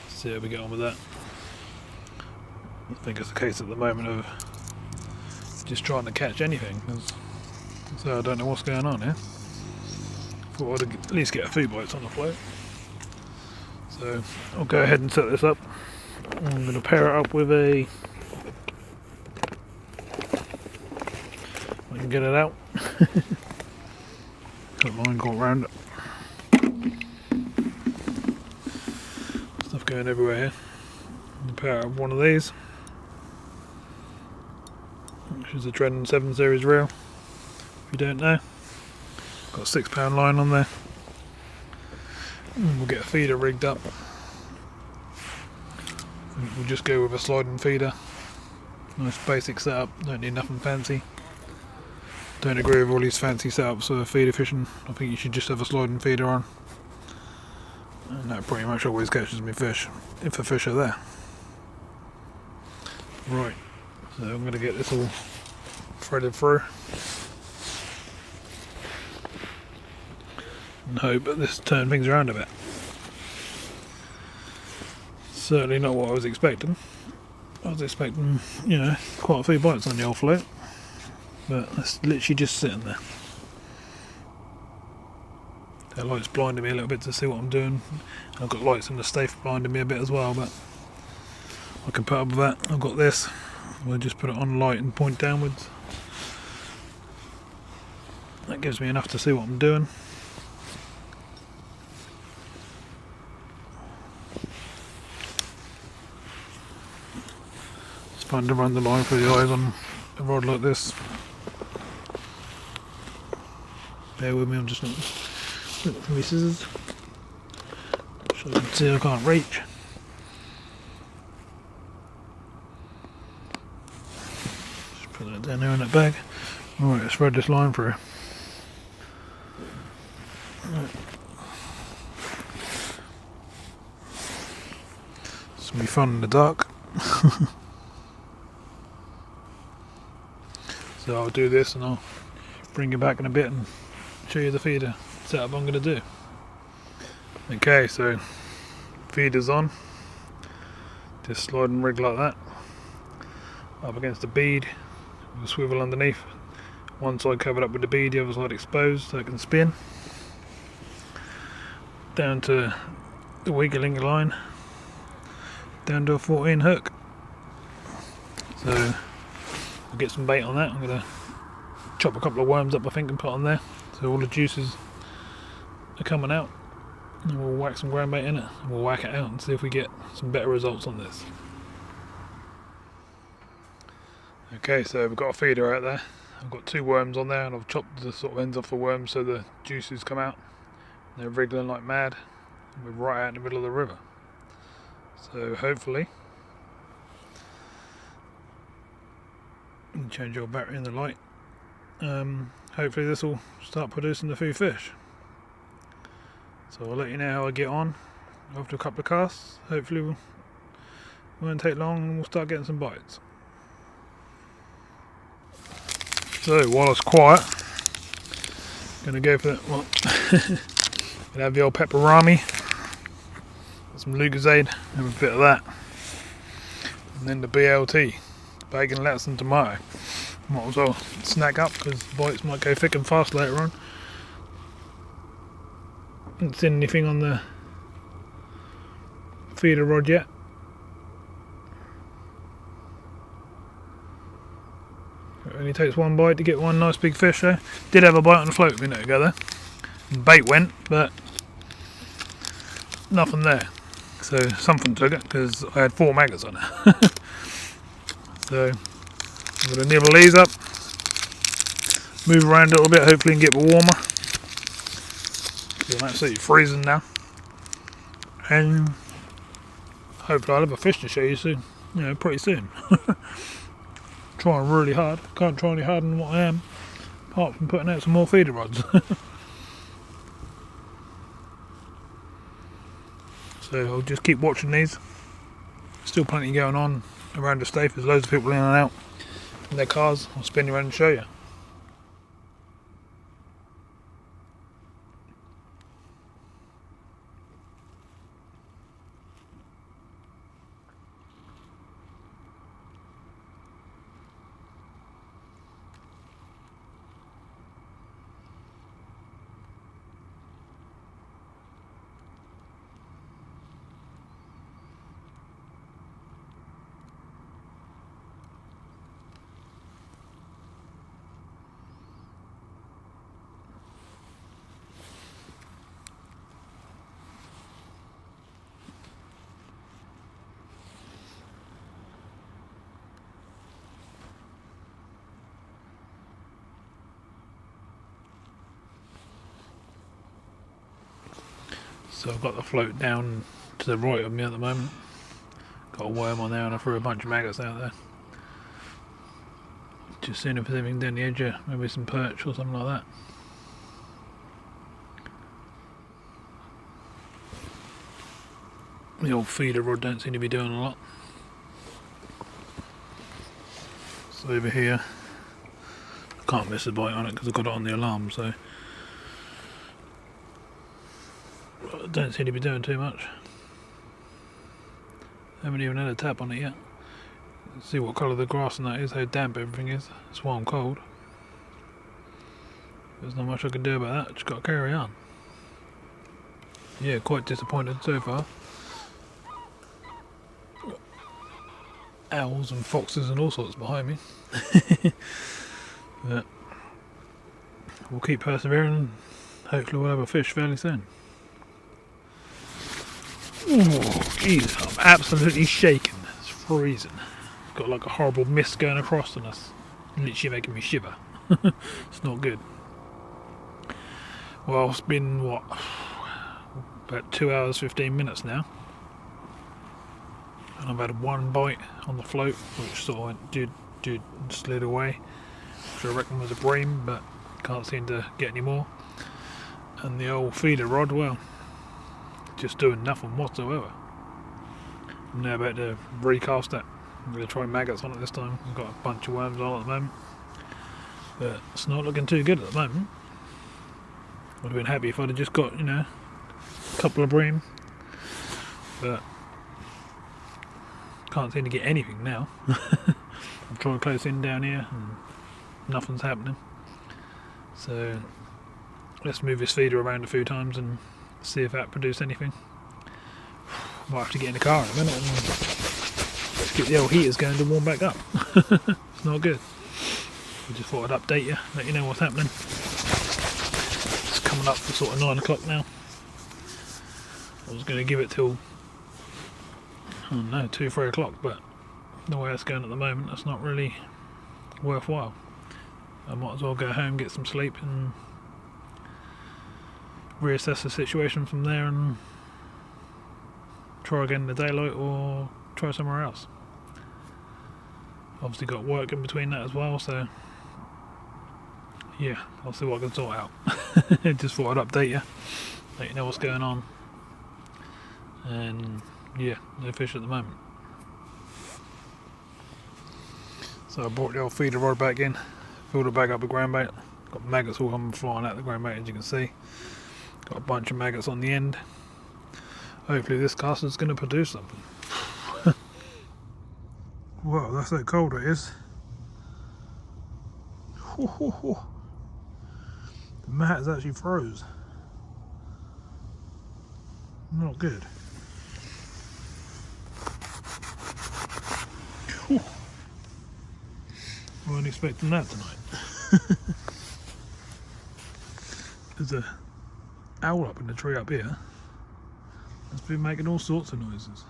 See how we get on with that. I think it's the case at the moment of just trying to catch anything, so I don't know what's going on here. Thought I'd at least get a few bites on the float. So I'll go ahead and set this up. I'm going to pair it up with a. I can get it out. Got mine caught round it. Stuff going everywhere here. I'll pair up one of these, which is a Drennan 7 series reel. If you don't know, got a 6 pound line on there. And we'll get a feeder rigged up. We'll just go with a sliding feeder. Nice basic setup, don't need nothing fancy. Don't agree with all these fancy setups for feeder fishing. I think you should just have a sliding feeder on. And that pretty much always catches me fish, if the fish are there. Right, so I'm going to get this all threaded through. And hope that this turn things around a bit. Certainly not what I was expecting. I was expecting, quite a few bites on the old float. But it's literally just sitting there. That light's blinding me a little bit to see what I'm doing. I've got lights in the stafe blinding me a bit as well, but I can put up with that. I've got this. We'll just put it on light and point downwards. That gives me enough to see what I'm doing. It's fun to run the line through the eyes on a rod like this. Bear with me, I'm just looking for my scissors so you can see I can't reach. Just put that down there in that bag. Alright, let's thread this line through. Right. gonna be fun in the dark. So I'll do this and I'll bring you back in a bit and show you the feeder setup I'm gonna do. Okay, so feeder's on. Just slide and rig like that. Up against the bead, with a swivel underneath. One side covered up with the bead, the other side exposed so it can spin. Down to the wiggling line. Down to a 14 hook. So I'll get some bait on that. I'm going to chop a couple of worms up I think and put on there. So all the juices are coming out. And we'll whack some ground bait in it. And we'll whack it out and see if we get some better results on this. Okay, so we've got a feeder out there. I've got 2 worms on there and I've chopped the sort of ends off the worms so the juices come out. They're wriggling like mad. We're right out in the middle of the river. So hopefully, you can change your battery in the light. Hopefully this will start producing a few fish. So I'll let you know how I get on after a couple of casts. Hopefully it won't take long and we'll start getting some bites. So while it's quiet, I'm going to go for that. Well, gonna have the old pepperami, some Lucozade, have a bit of that, and then the BLT, bacon, lettuce and tomato. Might as well snack up because bites might go thick and fast later on. Haven't seen anything on the feeder rod yet. It only takes one bite to get one nice big fish there. Did have a bite on the float a minute ago though. And bait went, but nothing there. So something took it because I had 4 maggots on it. So I'm going to nibble these up, move around a little bit, hopefully and get warmer. I'm absolutely freezing now. And hopefully I'll have a fish to show you soon. You know, pretty soon. Trying really hard. Can't try any harder than what I am, apart from putting out some more feeder rods. So I'll just keep watching these. Still plenty going on around the Staith. There's loads of people in and out in their cars. I'll spin you around and show you. So I've got the float down to the right of me at the moment. Got a worm on there and I threw a bunch of maggots out there. Just seeing if there's anything down the edge here, maybe some perch or something like that. The old feeder rod don't seem to be doing a lot. So over here, I can't miss a bite on it because I've got it on the alarm, so I don't seem to be doing too much. Haven't even had a tap on it yet. Let's see what colour the grass and that is, how damp everything is. That's why I'm cold. There's not much I can do about that, just got to carry on. Yeah, quite disappointed so far. Owls and foxes and all sorts behind me. But we'll keep persevering and hopefully we'll have a fish fairly soon. Oh, geez, I'm absolutely shaking. It's freezing. Got like a horrible mist going across on us. Literally making me shiver. It's not good. Well, it's been what? About 2 hours 15 minutes now. And I've had one bite on the float, which sort of went did slid away. Which I reckon was a bream, but can't seem to get any more. And the old feeder rod, well, just doing nothing whatsoever. I'm now about to recast it. I'm going to try maggots on it this time. I've got a bunch of worms on at the moment, but it's not looking too good at the moment. Would have been happy if I'd have just got, you know, a couple of bream, but can't seem to get anything now. I'm trying to close in down here and nothing's happening. So let's move this feeder around a few times and see if that produces anything. Might have to get in the car in a minute and let's get the old heaters going to warm back up. It's not good. I just thought I'd update you, let you know what's happening. It's coming up for sort of 9 o'clock now. I was going to give it till, I don't know, 2-3 o'clock, but the way it's going at the moment, that's not really worthwhile. I might as well go home, get some sleep and reassess the situation from there and try again in the daylight or try somewhere else. Obviously got work in between that as well, so yeah, I'll see what I can sort out. Just thought I'd update you, let you know what's going on. And yeah, no fish at the moment. So I brought the old feeder rod back in, filled it back up with ground bait. Got maggots all coming flying out the ground bait, as you can see. Got a bunch of maggots on the end. Hopefully this cast is going to produce something. Wow, that's how cold it is. The mat has actually froze. Not good. I wasn't expecting that tonight. There's a owl up in the tree up here. It's been making all sorts of noises.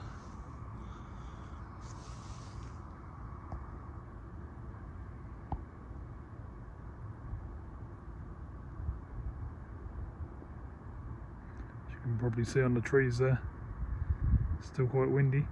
As you can probably see on the trees there, it's still quite windy.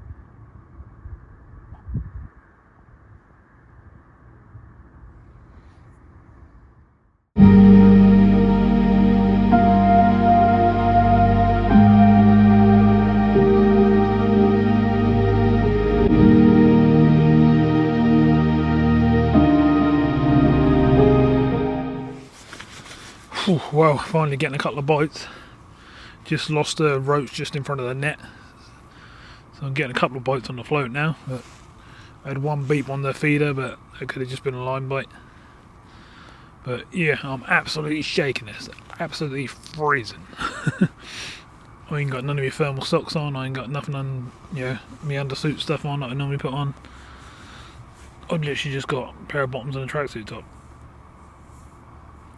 Well, finally getting a couple of bites. Just lost a roach just in front of the net, so I'm getting a couple of bites on the float now. But I had one beep on the feeder, but it could have just been a line bite. But yeah, I'm absolutely shaking this, absolutely freezing. I ain't got none of my thermal socks on. I ain't got nothing on, you know, my undersuit stuff on that I normally put on. I've literally just got a pair of bottoms and a tracksuit top.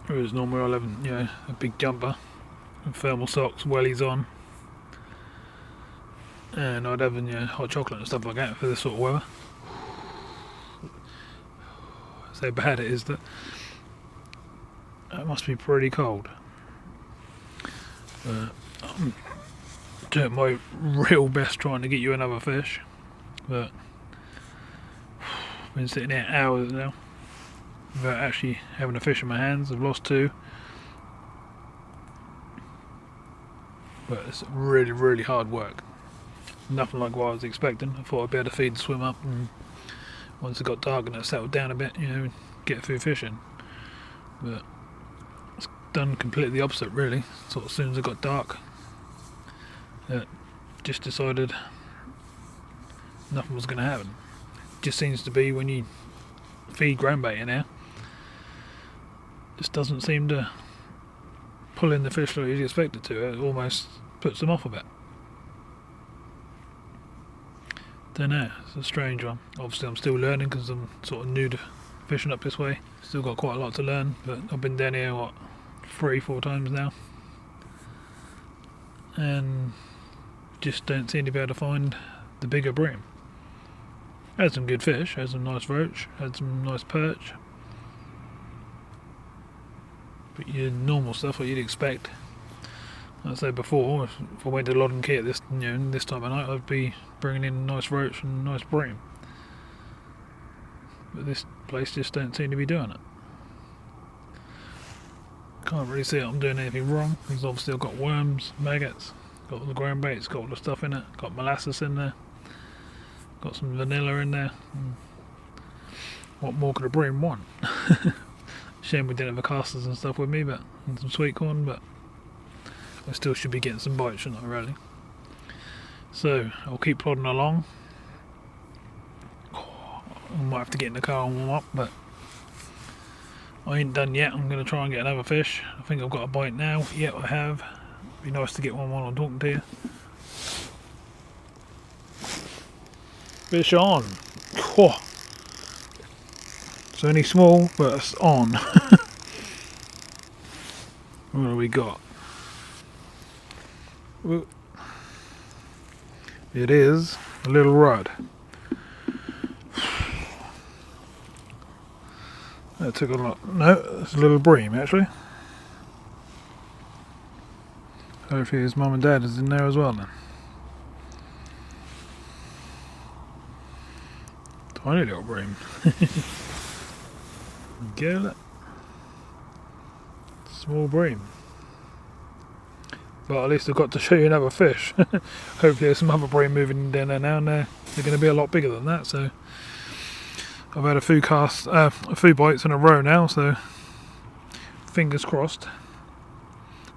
Whereas normally I'll have, you know, a big jumper and thermal socks, wellies on, and I'd have, you know, hot chocolate and stuff like that for this sort of weather. So bad it is that it must be pretty cold. I'm doing my real best trying to get you another fish, but I've been sitting here hours now without actually having a fish in my hands. I've lost 2, but it's really, really hard work. Nothing like what I was expecting. I thought I'd be able to feed and swim up, and once it got dark and it settled down a bit, you know, get a few fish in. But it's done completely the opposite, really. Sort of as soon as it got dark, just decided nothing was going to happen. Just seems to be when you feed ground bait in here, just doesn't seem to pull in the fish like you'd expect it to. It almost puts them off a bit. Don't know, it's a strange one. Obviously I'm still learning because I'm sort of new to fishing up this way. Still got quite a lot to learn, but I've been down here, what, 3-4 times now, and just don't seem to be able to find the bigger bream. Had some good fish, had some nice roach, had some nice perch, but your normal stuff, what you'd expect. Like I said before, if I went to Loddon Key at this, you know, this time of night, I'd be bringing in nice roach and nice bream. But this place just don't seem to be doing it. Can't really see that I'm doing anything wrong, because obviously I've got worms, maggots, got all the ground baits, got all the stuff in it, got molasses in there. Got some vanilla in there. What more could a Bream want? Shame we didn't have the casters and stuff with me, but and some sweet corn, but I still should be getting some bites, shouldn't I, really? So I'll keep plodding along. I might have to get in the car and warm up, but I ain't done yet. I'm going to try and get another fish. I think I've got a bite now. Yep, I have. Be nice to get one while I'm talking to you. Fish on. Whoa. It's only small, but it's on. What have we got? It is a little rod. That took a lot. No, it's a little Bream actually. Hopefully his mum and dad is in there as well then. Tiny little Bream. Get it? Small Bream. But at least I've got to show you another fish. Hopefully there's some other Bream moving down there now, and they're going to be a lot bigger than that. So I've had a few bites in a row now, so fingers crossed.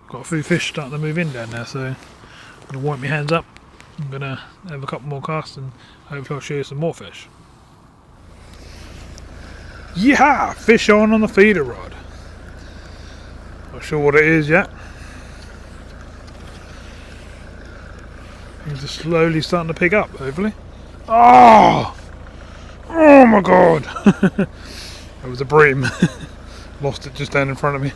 Got a few fish starting to move in down there, so I'm going to wipe my hands up. I'm going to have a couple more casts and hopefully I'll show you some more fish. Yeah, fish on the feeder rod. Not sure what it is yet. Things are slowly starting to pick up, hopefully. Oh! Oh my god! That was a Bream. Lost it just down in front of me.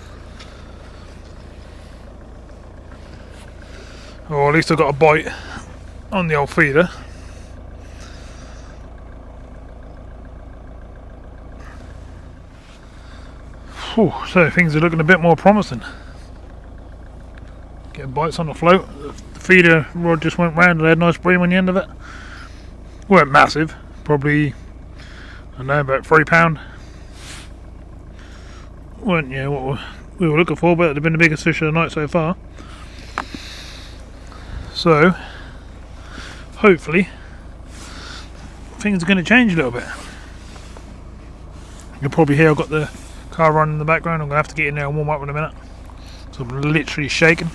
Oh, at least I got a bite on the old feeder. Whew, so things are looking a bit more promising. Getting bites on the float. The feeder rod just went round and I had a nice Bream on the end of it. Weren't massive, probably, I don't know, about £3. Weren't what we were looking for, but it'd have been the biggest fish of the night so far. So, hopefully, things are going to change a little bit. You'll probably hear I've got the car running in the background. I'm going to have to get in there and warm up in a minute. So I'm literally shaking.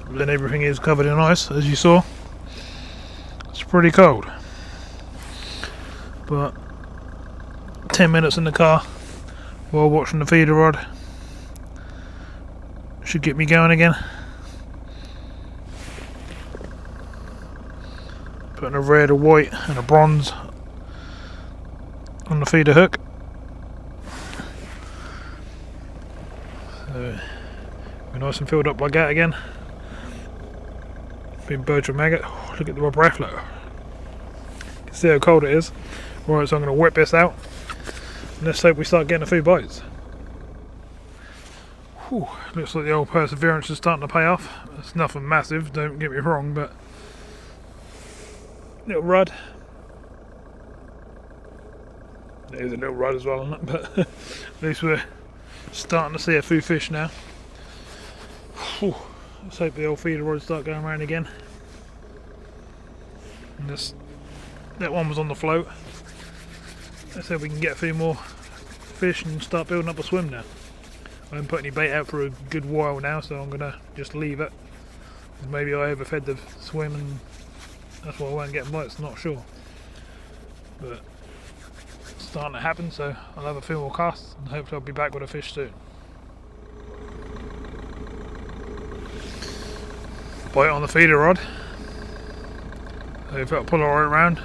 But then everything is covered in ice, as you saw. It's pretty cold. But 10 minutes in the car while watching the feeder rod should get me going again. Putting a red, a white and a bronze on the feeder hook. So we're nice and filled up like that again. Been Perch and maggot. Oh, look at the breath flow. You can see how cold it is. Right, so I'm going to whip this out. And let's hope we start getting a few bites. Whew, looks like the old perseverance is starting to pay off. It's nothing massive, don't get me wrong, but little rod. There's a little rod as well, isn't it? But at least we're starting to see a few fish now. Whew. Let's hope the old feeder rods start going around again. And that one was on the float. Let's hope we can get a few more fish and start building up a swim now. I haven't put any bait out for a good while now, so I'm going to just leave it. Maybe I overfed the swim and that's why I won't get bites, not sure. But it's starting to happen, so I'll have a few more casts and hopefully I'll be back with a fish soon. Bite on the feeder rod. So if I'll pull it right around.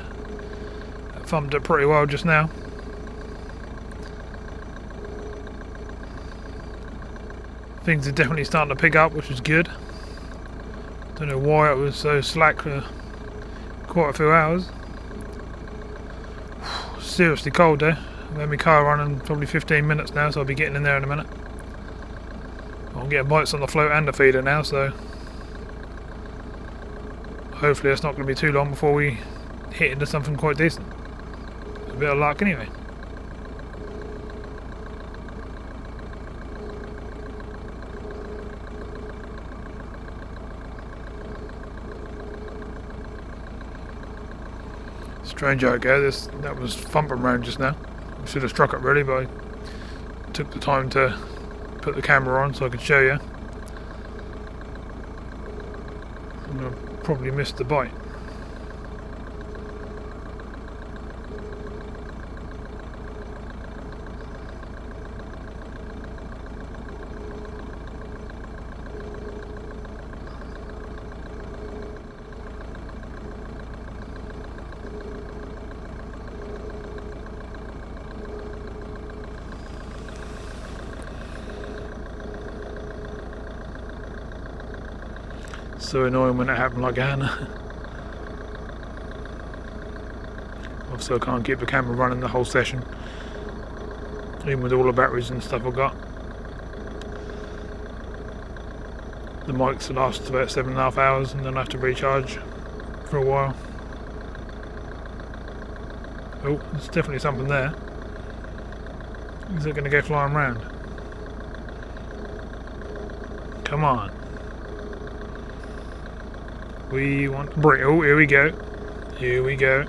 I thumbed it pretty well just now. Things are definitely starting to pick up, which is good. Don't know why it was so slack for quite a few hours. Seriously cold though. I've had my car running probably 15 minutes now, so I'll be getting in there in a minute. I'm getting bites on the float and the feeder now, so hopefully it's not going to be too long before we hit into something quite decent. A bit of luck anyway. Strange how it goes. That was thumping around just now. I should have struck it really, but I took the time to put the camera on so I could show you. And I probably missed the bite. So annoying when it happened like that. Obviously I can't keep the camera running the whole session, even with all the batteries and stuff I've got. The mics last about 7.5 hours and then I have to recharge for a while. Oh, there's definitely something there. Is it going to go flying around? Come on. We want to bring. Oh, here we go. Here we go.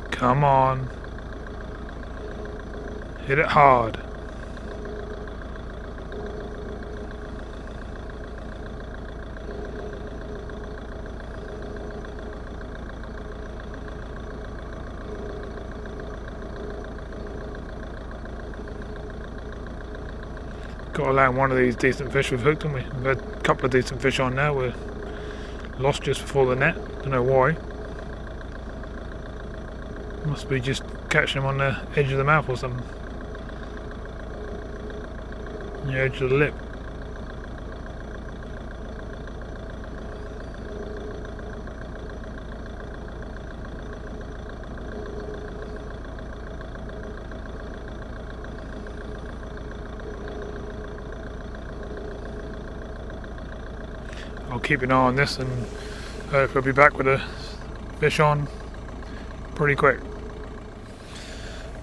Come on. Hit it hard. Got to land one of these decent fish we've hooked, haven't we? We've had a couple of decent fish on now. We're lost just before the net. Don't know why. Must be just catching them on the edge of the mouth or something. The edge of the lip. I'll keep an eye on this and hopefully I'll be back with a fish on pretty quick.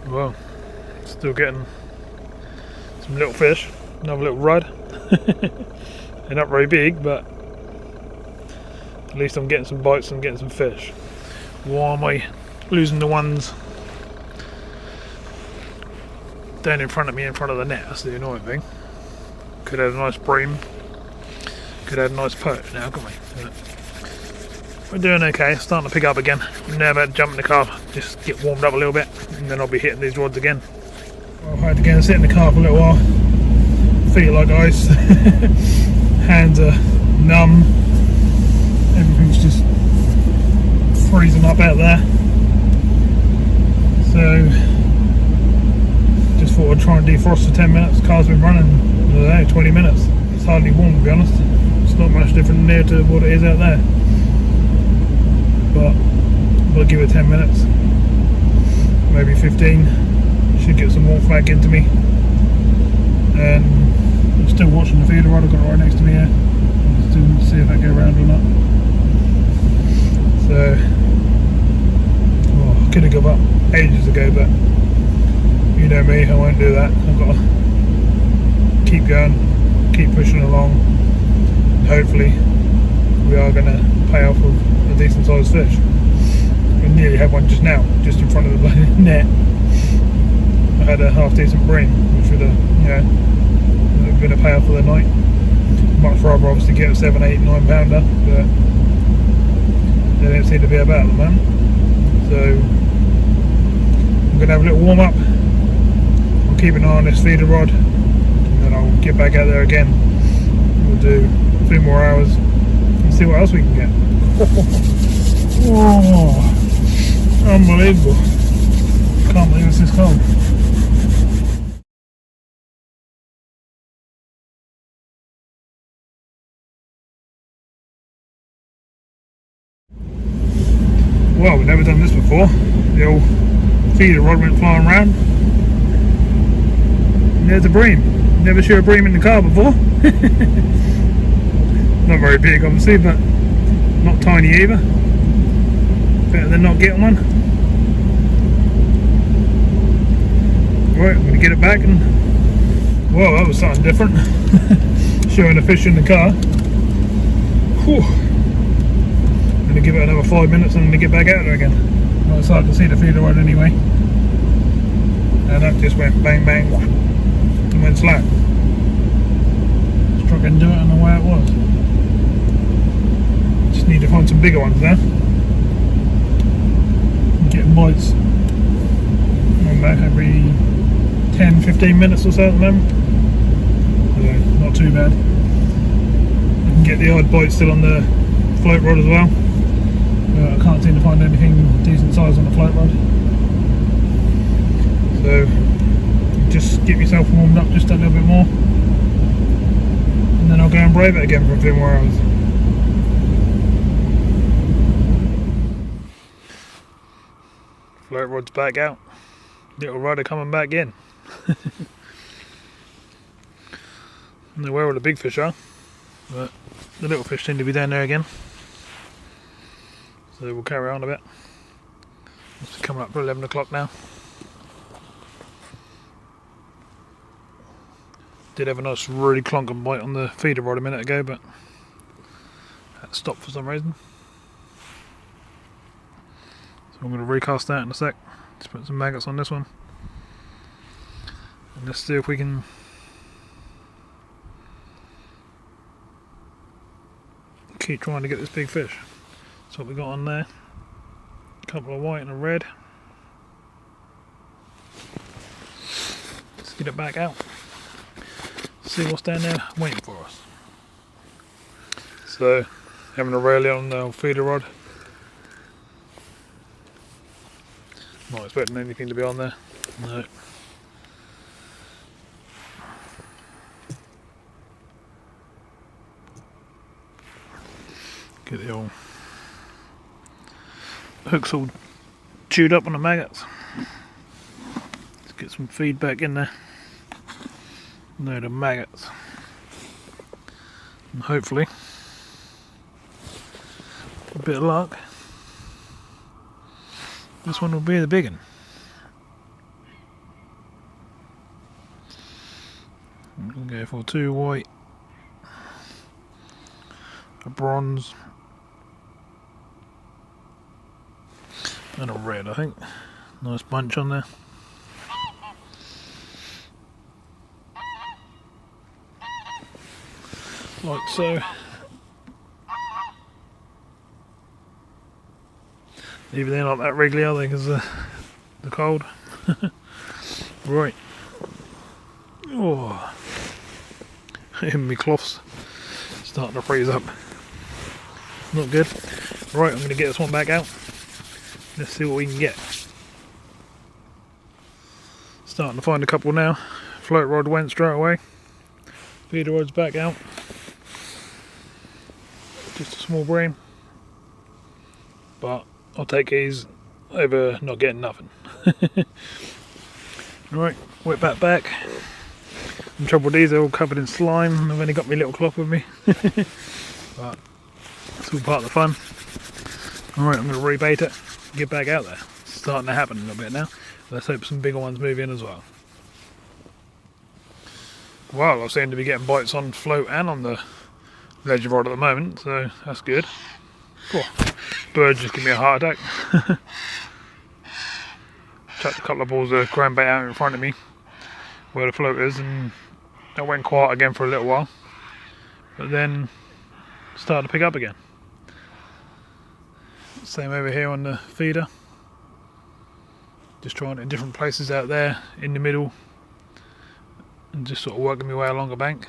Well, still getting some little fish, another little rudd. They're not very big, but at least I'm getting some bites and getting some fish. Why am I losing the ones down in front of me, in front of the net? That's the annoying thing. Could have a nice bream. Could have a nice perch now, couldn't we? Yeah. We're doing okay, starting to pick up again. I'm now about to jump in the car, just get warmed up a little bit, and then I'll be hitting these rods again. Well, I had to go and sit in the car for a little while. Feet are like ice, hands are numb, everything's just freezing up out there. So, just thought I'd try and defrost for 10 minutes. The car's been running, I don't know, 20 minutes. It's hardly warm, to be honest. It's not much different in there to what it is out there. But I'll give it 10 minutes, maybe 15. Should get some warmth back into me. And I'm still watching the feeder rod. I've got it right next to me here. I'll still see if I go around or not. So, I could have given up ages ago, but you know me, I won't do that. I've got to keep going, keep pushing along. Hopefully we are going to pay off with a decent sized fish. We nearly had one just now, just in front of the net. I had a half decent bream, which would have, been a payoff for the night. Much rather obviously get a 7, 8, 9 pounder, but they don't seem to be about at the moment. So I'm going to have a little warm up. I'll keep an eye on this feeder rod, and then I'll get back out there again. We'll do a few more hours and see what else we can get. Oh, unbelievable. Can't believe it's this cold. Well, we've never done this before. The old feeder rod went flying around. And there's a bream. Never seen a bream in the car before. Not very big obviously, but not tiny either. Better than not getting one. Right, I'm going to get it back and... Whoa, that was something different. Showing a fish in the car. Whew. I'm going to give it another 5 minutes and I'm going to get back out there again. Well, so I can see the feeder rod anyway. And that just went bang bang and went slack. Struggling to do it on the way it was. Just need to find some bigger ones now. Getting bites about every 10-15 minutes or so at the moment. So not too bad. You can get the odd bite still on the float rod as well. I can't seem to find anything decent size on the float rod. So just get yourself warmed up just a little bit more, and then I'll go and brave it again for a few more hours. Float rod's back out. Little rudder coming back in. I don't know where all the big fish are, but the little fish seem to be down there again. So we'll carry on a bit. It's coming up to 11 o'clock now. Did have a nice really clonking bite on the feeder rod a minute ago, but had to stop for some reason. So I'm going to recast that in a sec. Just put some maggots on this one. And let's see if we can keep trying to get this big fish. That's what we got on there. A couple of white and a red. Let's get it back out. See what's down there waiting for us. So, having a railing on the feeder rod. Not expecting anything to be on there. No. Get the old hooks all chewed up on the maggots. Let's get some feed back in there. No, the maggots. And hopefully, a bit of luck, this one will be the big one. I'm going to go for 2 white, a bronze, and a red, I think. Nice bunch on there. Like so. Even they're not that wriggly, are they, because of the cold. Right. Oh. Even my cloth's starting to freeze up. Not good. Right, I'm going to get this one back out. Let's see what we can get. Starting to find a couple now. Float rod went straight away. Feeder rod's back out. Just a small bream, but I'll take these over not getting nothing. Right, whip that back. In trouble with these, they're all covered in slime. I've only got my little cloth with me, but it's all part of the fun. Alright, I'm going to rebait it, get back out there. It's starting to happen a little bit now. Let's hope some bigger ones move in as well. Well, I seem to be getting bites on float and on the ledge rod at the moment, so that's good. Oh, bird just gave me a heart attack. Chucked a couple of balls of crankbait out in front of me where the float is, and that went quiet again for a little while, but then started to pick up again. Same over here on the feeder. Just trying it in different places out there in the middle, and just sort of working my way along the bank,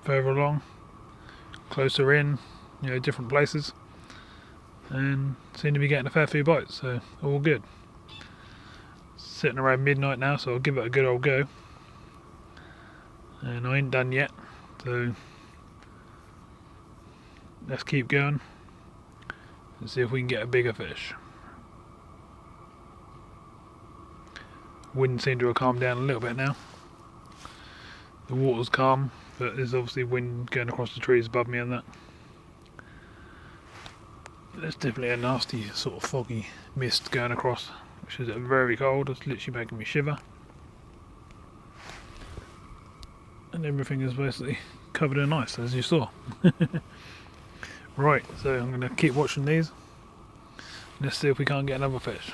further along, closer in, you know, different places, and seem to be getting a fair few bites, so all good. Sitting around midnight now, so I'll give it a good old go, and I ain't done yet, so let's keep going and see if we can get a bigger fish. Wind seemed to have calmed down a little bit now. The water's calm, but there's obviously wind going across the trees above me and that. There's definitely a nasty sort of foggy mist going across, which is very cold. It's literally making me shiver. And everything is basically covered in ice, as you saw. Right, so I'm going to keep watching these. Let's see if we can't get another fish.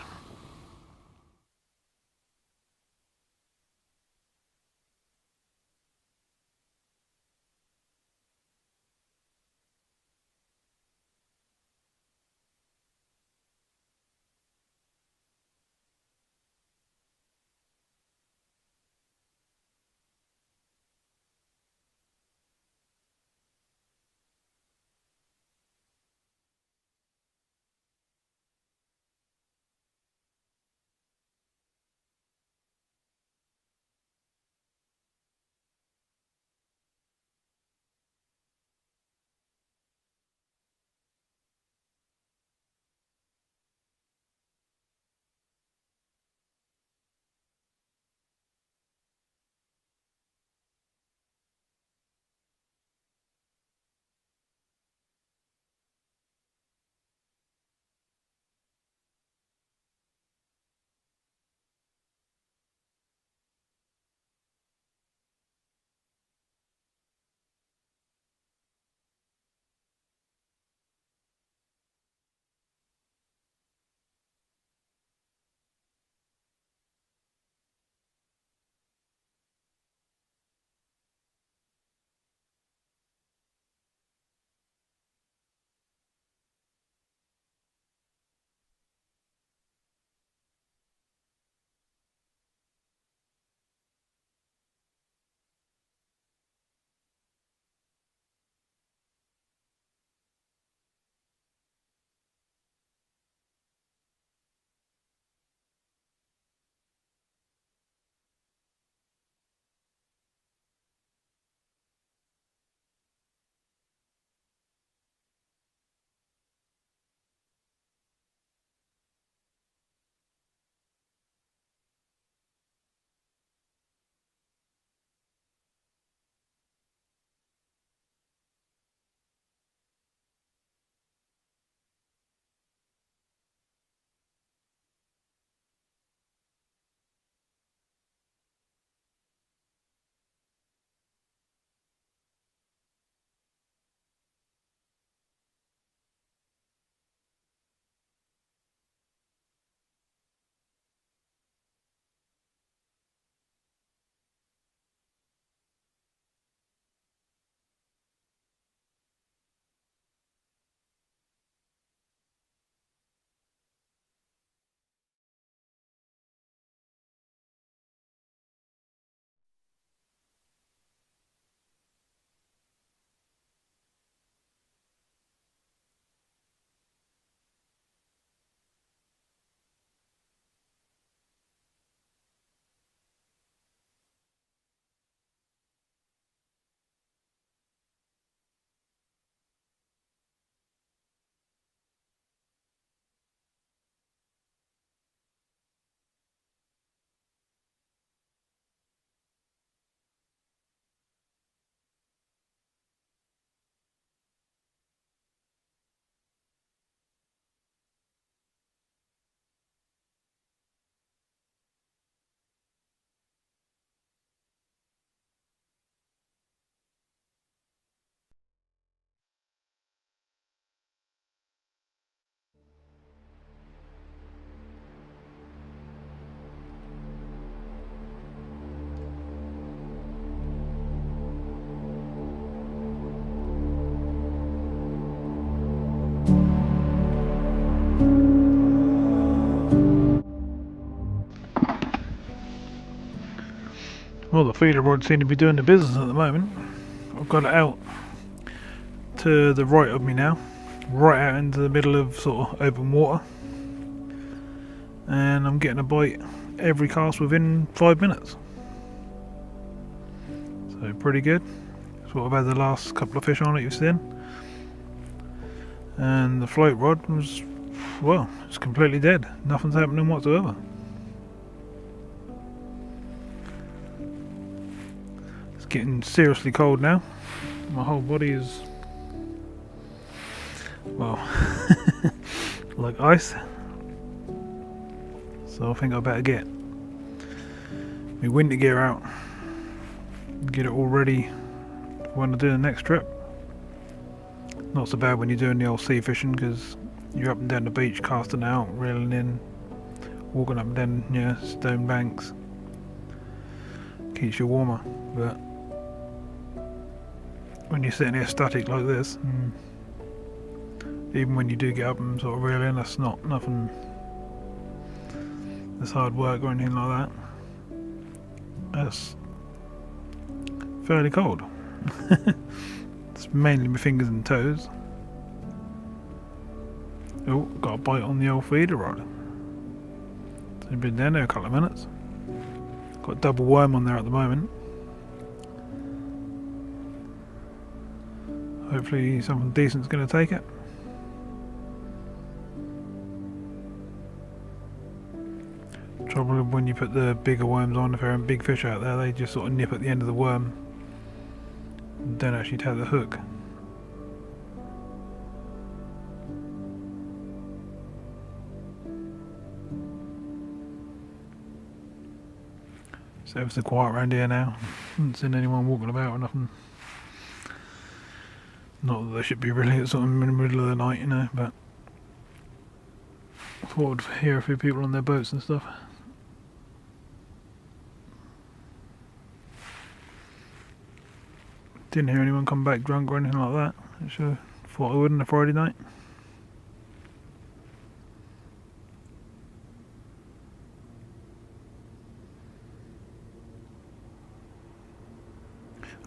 Well, the feeder rod seems to be doing the business at the moment. I've got it out to the right of me now, right out into the middle of sort of open water, and I'm getting a bite every cast within 5 minutes. So pretty good. That's what I've had the last couple of fish on it you've seen. And the float rod was, well, it's completely dead. Nothing's happening whatsoever. It's getting seriously cold now. My whole body is, well, like ice. So I think I better get my winter gear out, get it all ready when I do the next trip. Not so bad when you're doing the old sea fishing, because you're up and down the beach casting out, reeling in, walking up and down, yeah, stone banks. Keeps you warmer. But when you're sitting here static like this, even when you do get up and sort of reel in, that's not nothing that's hard work or anything like that. That's fairly cold. It's mainly my fingers and toes. Oh, got a bite on the old feeder rod. So I've been down there a couple of minutes. Got a double worm on there at the moment. Hopefully something decent's going to take it. Trouble when you put the bigger worms on, if there are big fish out there, they just sort of nip at the end of the worm and don't actually take the hook. So it's quiet around here now. Haven't seen anyone walking about or nothing. Not that they should be really sort of in the middle of the night, you know, but I thought I'd hear a few people on their boats and stuff. Didn't hear anyone come back drunk or anything like that, which I thought I would on a Friday night.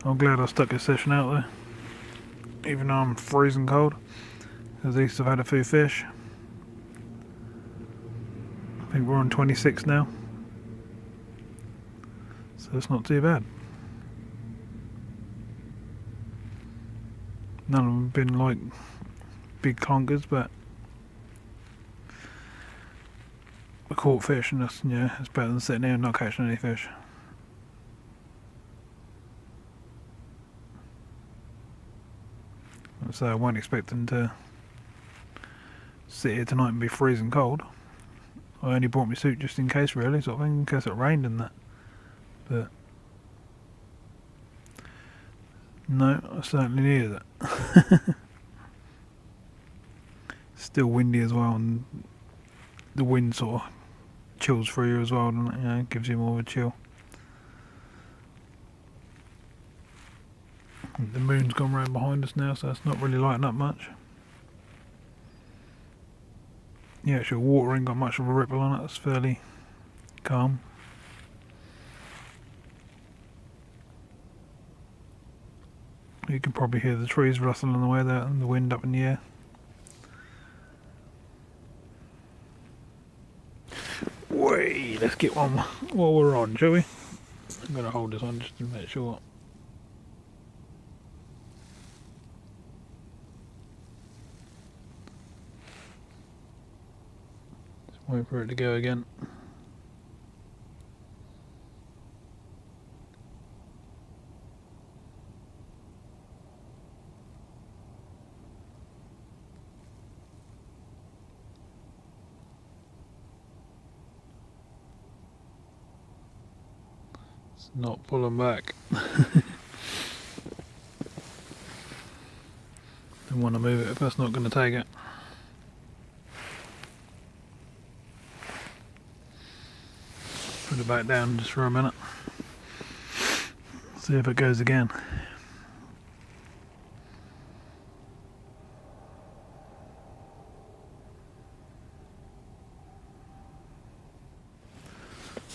I'm glad I stuck this session out there, even though I'm freezing cold, because at least I've had a few fish. I think we're on 26 now, so it's not too bad. None of them have been like big conkers, but I caught fish, and that's, yeah, it's better than sitting there and not catching any fish. So I won't expect them to sit here tonight and be freezing cold. I only brought my suit just in case, really, sort of thing, in case it rained and that. But no, I certainly needed it. Still windy as well, and the wind sort of chills through you as well, doesn't it? You know, gives you more of a chill. The moon's gone round behind us now, so it's not really lighting up much. The actual water ain't got much of a ripple on it, it's fairly calm. You can probably hear the trees rustling away there and the wind up in the air. Wait, let's get one while we're on, shall we? I'm going to hold this on just to make sure. Just wait for it to go again. It's not pulling back. Don't want to move it if that's not going to take it. Put it back down just for a minute. See if it goes again.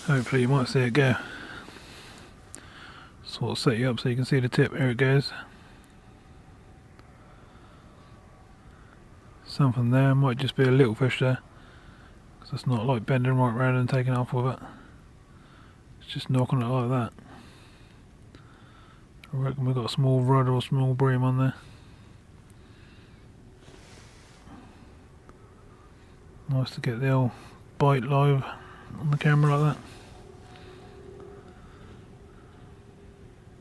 Hopefully you might see it go. sort of set you up so you can see the tip. Here it goes. Something there, might just be a little fish there, because it's not like bending right round and taking off with it. It's just knocking it like that. I reckon we've got a small rod or a small bream on there. Nice to get the old bite live on the camera like that.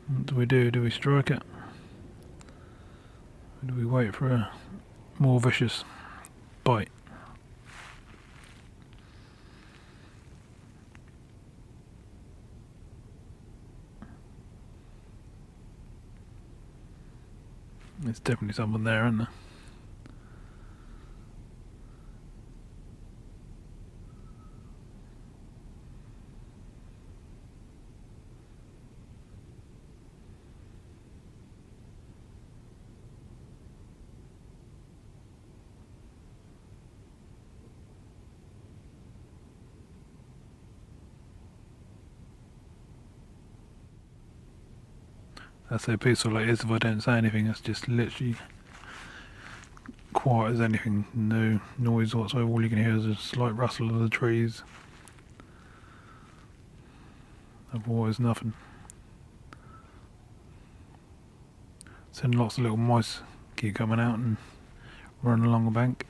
What do we do? Do we strike it? Or do we wait for a more vicious bite? There's definitely something there, isn't there? That's how peaceful it is if I don't say anything. It's just literally quiet as anything, no noise whatsoever. All you can hear is a slight rustle of the trees. Otherwise nothing. Seeing lots of little mice keep coming out and running along the bank.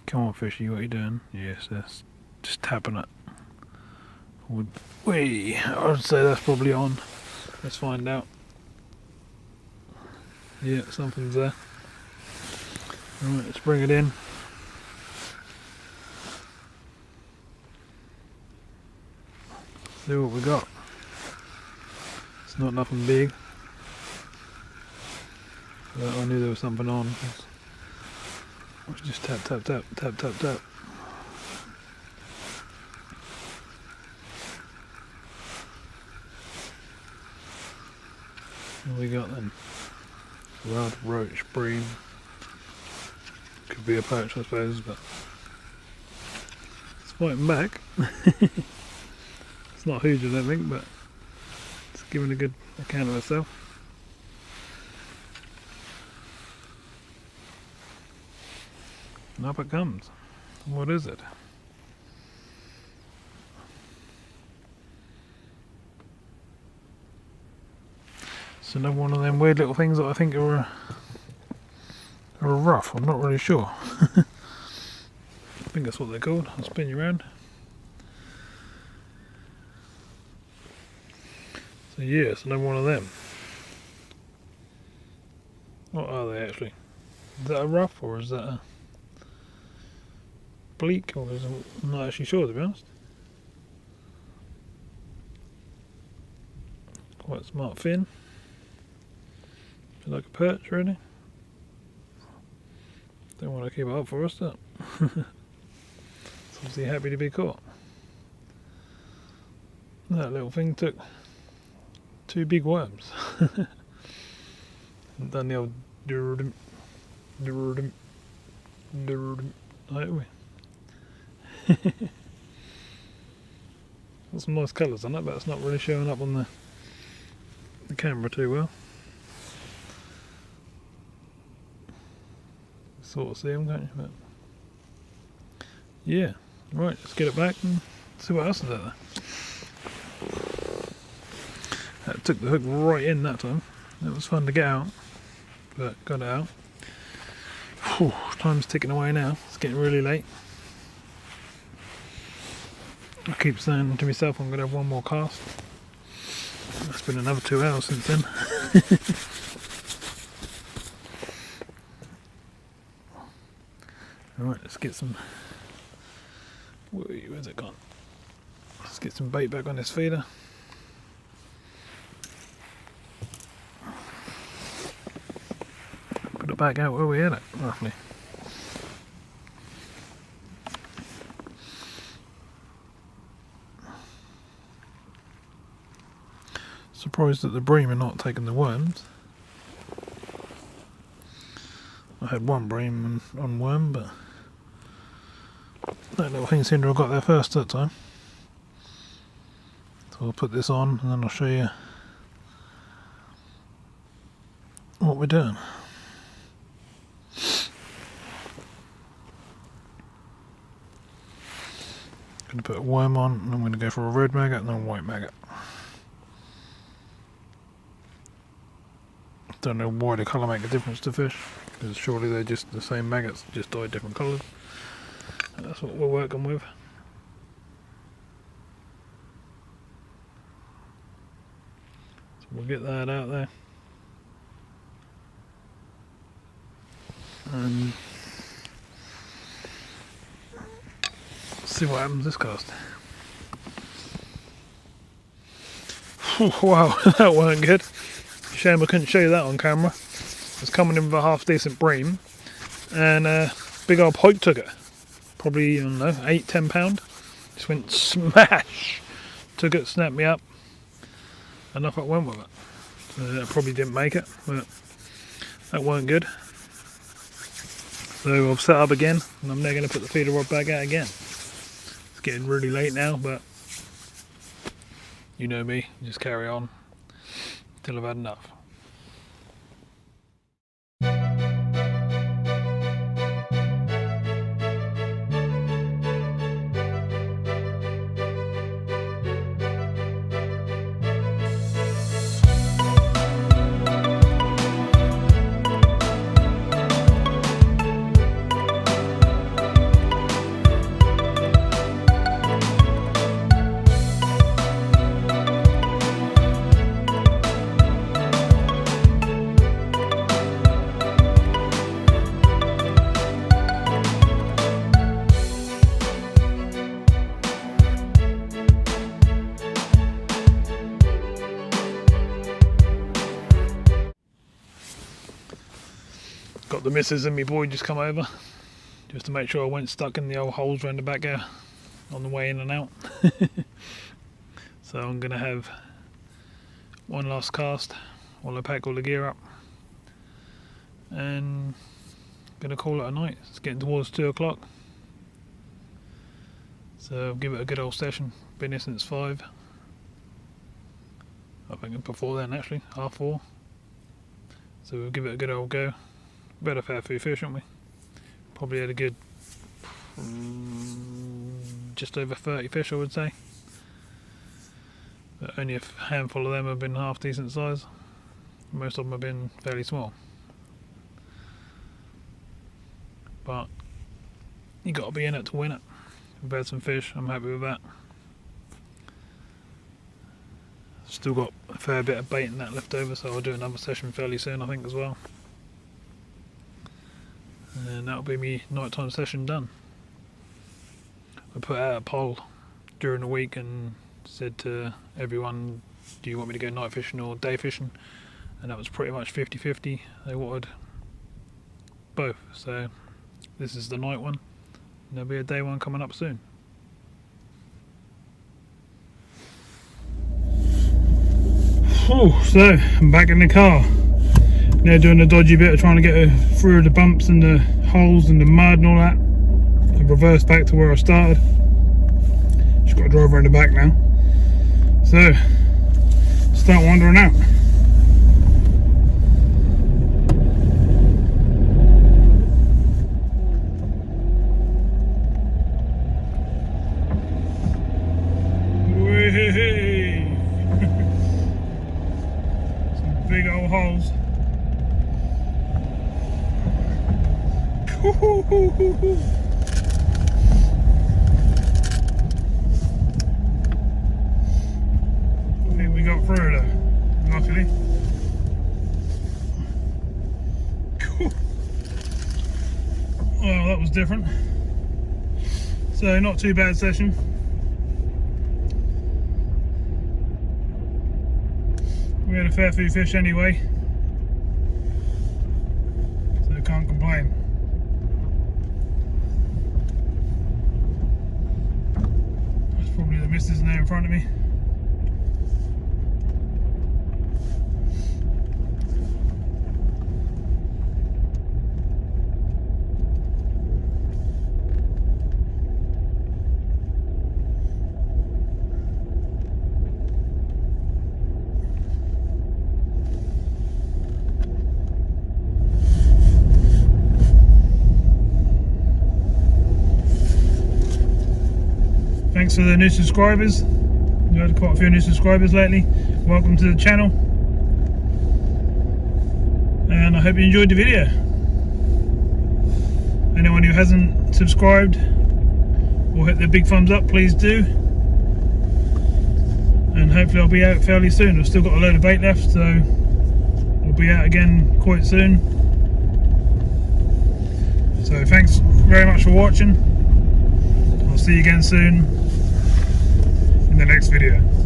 Come on, fishy, what are you doing? Yes, that's just tapping it. Wait, I'd say that's probably on. Let's find out. Yeah, something's there. Alright, let's bring it in. See what we got. It's not nothing big. But I knew there was something on. Let's just tap, tap, tap, tap, tap, tap. What we got then? Rod, roach, bream. Could be a perch, I suppose, but it's fighting back. It's not huge, I don't think, but it's giving a good account of itself. And up it comes. What is it? It's another one of them weird little things that I think are a rough. I'm not really sure. I think that's what they're called. I'll spin you around. So yeah, it's another one of them. What are they actually? Is that a rough or is that a bleak, or is it? I'm not actually sure, to be honest. Quite smart fin. Like a perch, really. Don't want to keep it up for us, that. It's obviously happy to be caught. That little thing took 2 big worms. And done the old durdim, durdim, durdim. Like we. Got some nice colours on it, but it's not really showing up on the camera too well. Sort of see them, can't you? But yeah, right, let's get it back and see what else is out there. That took the hook right in that time. It was fun to get out, but got it out. Whew, time's ticking away now. It's getting really late. I keep saying to myself I'm going to have one more cast. It's been another 2 hours since then. Alright, let's get some... Where's it gone? Let's get some bait back on this feeder. Put it back out where we had it, roughly. Surprised that the bream are not taking the worms. I had one bream on worm, but That little thing seemed to have got there first that time. So I'll put this on and then I'll show you what we're doing. Going to put a worm on, and I'm going to go for a red maggot and then a white maggot. Don't know why the colour make a difference to fish, because surely they're just the same maggots, just dyed different colours. And that's what we're working with. So we'll get that out there. And see what happens this cast. Wow, that weren't good. Shame I couldn't show you that on camera. It's coming in with a half decent bream, and a big old pike took it. Probably, I don't know, 8-10 pound. Just went smash. Took it, snapped me up, and off I went with it. So that probably didn't make it, but that weren't good. So I've set up again, and I'm now going to put the feeder rod back out again. It's getting really late now, but you know me, just carry on till I've had enough. Got the missus and my boy just come over just to make sure I weren't stuck in the old holes around the back there on the way in and out. So I'm going to have one last cast while I pack all the gear up, and going to call it a night. It's getting towards 2 o'clock, so I'll give it a good old session. Been here since 5. I think before then actually, 4:30. So we'll give it a good old go. We had a fair few fish, haven't we? Probably had a good just over 30 fish, I would say. But only a handful of them have been half decent size. Most of them have been fairly small. But you got to be in it to win it. We've had some fish, I'm happy with that. Still got a fair bit of bait and that left over, so I'll do another session fairly soon, I think, as well. And that'll be me nighttime session done. I put out a poll during the week and said to everyone, do you want me to go night fishing or day fishing? And that was pretty much 50-50. They wanted both, so this is the night one, and there'll be a day one coming up soon. So I'm back in the car. Now doing a dodgy bit of trying to get through the bumps and the holes and the mud and all that. And reverse back to where I started. Just got to drive around the back now. So, start wandering out. Some big old holes. I think we got through though, luckily. Cool. Well, that was different. So not too bad session. We had a fair few fish anyway, so I can't complain. Probably the missus there in front of me. thanks for the new subscribers. We've had quite a few new subscribers lately. Welcome to the channel, and I hope you enjoyed the video. Anyone who hasn't subscribed or hit the big thumbs up, please do. And hopefully I'll be out fairly soon. I've still got a load of bait left, so I'll be out again quite soon. So thanks very much for watching. I'll see you again soon in the next video.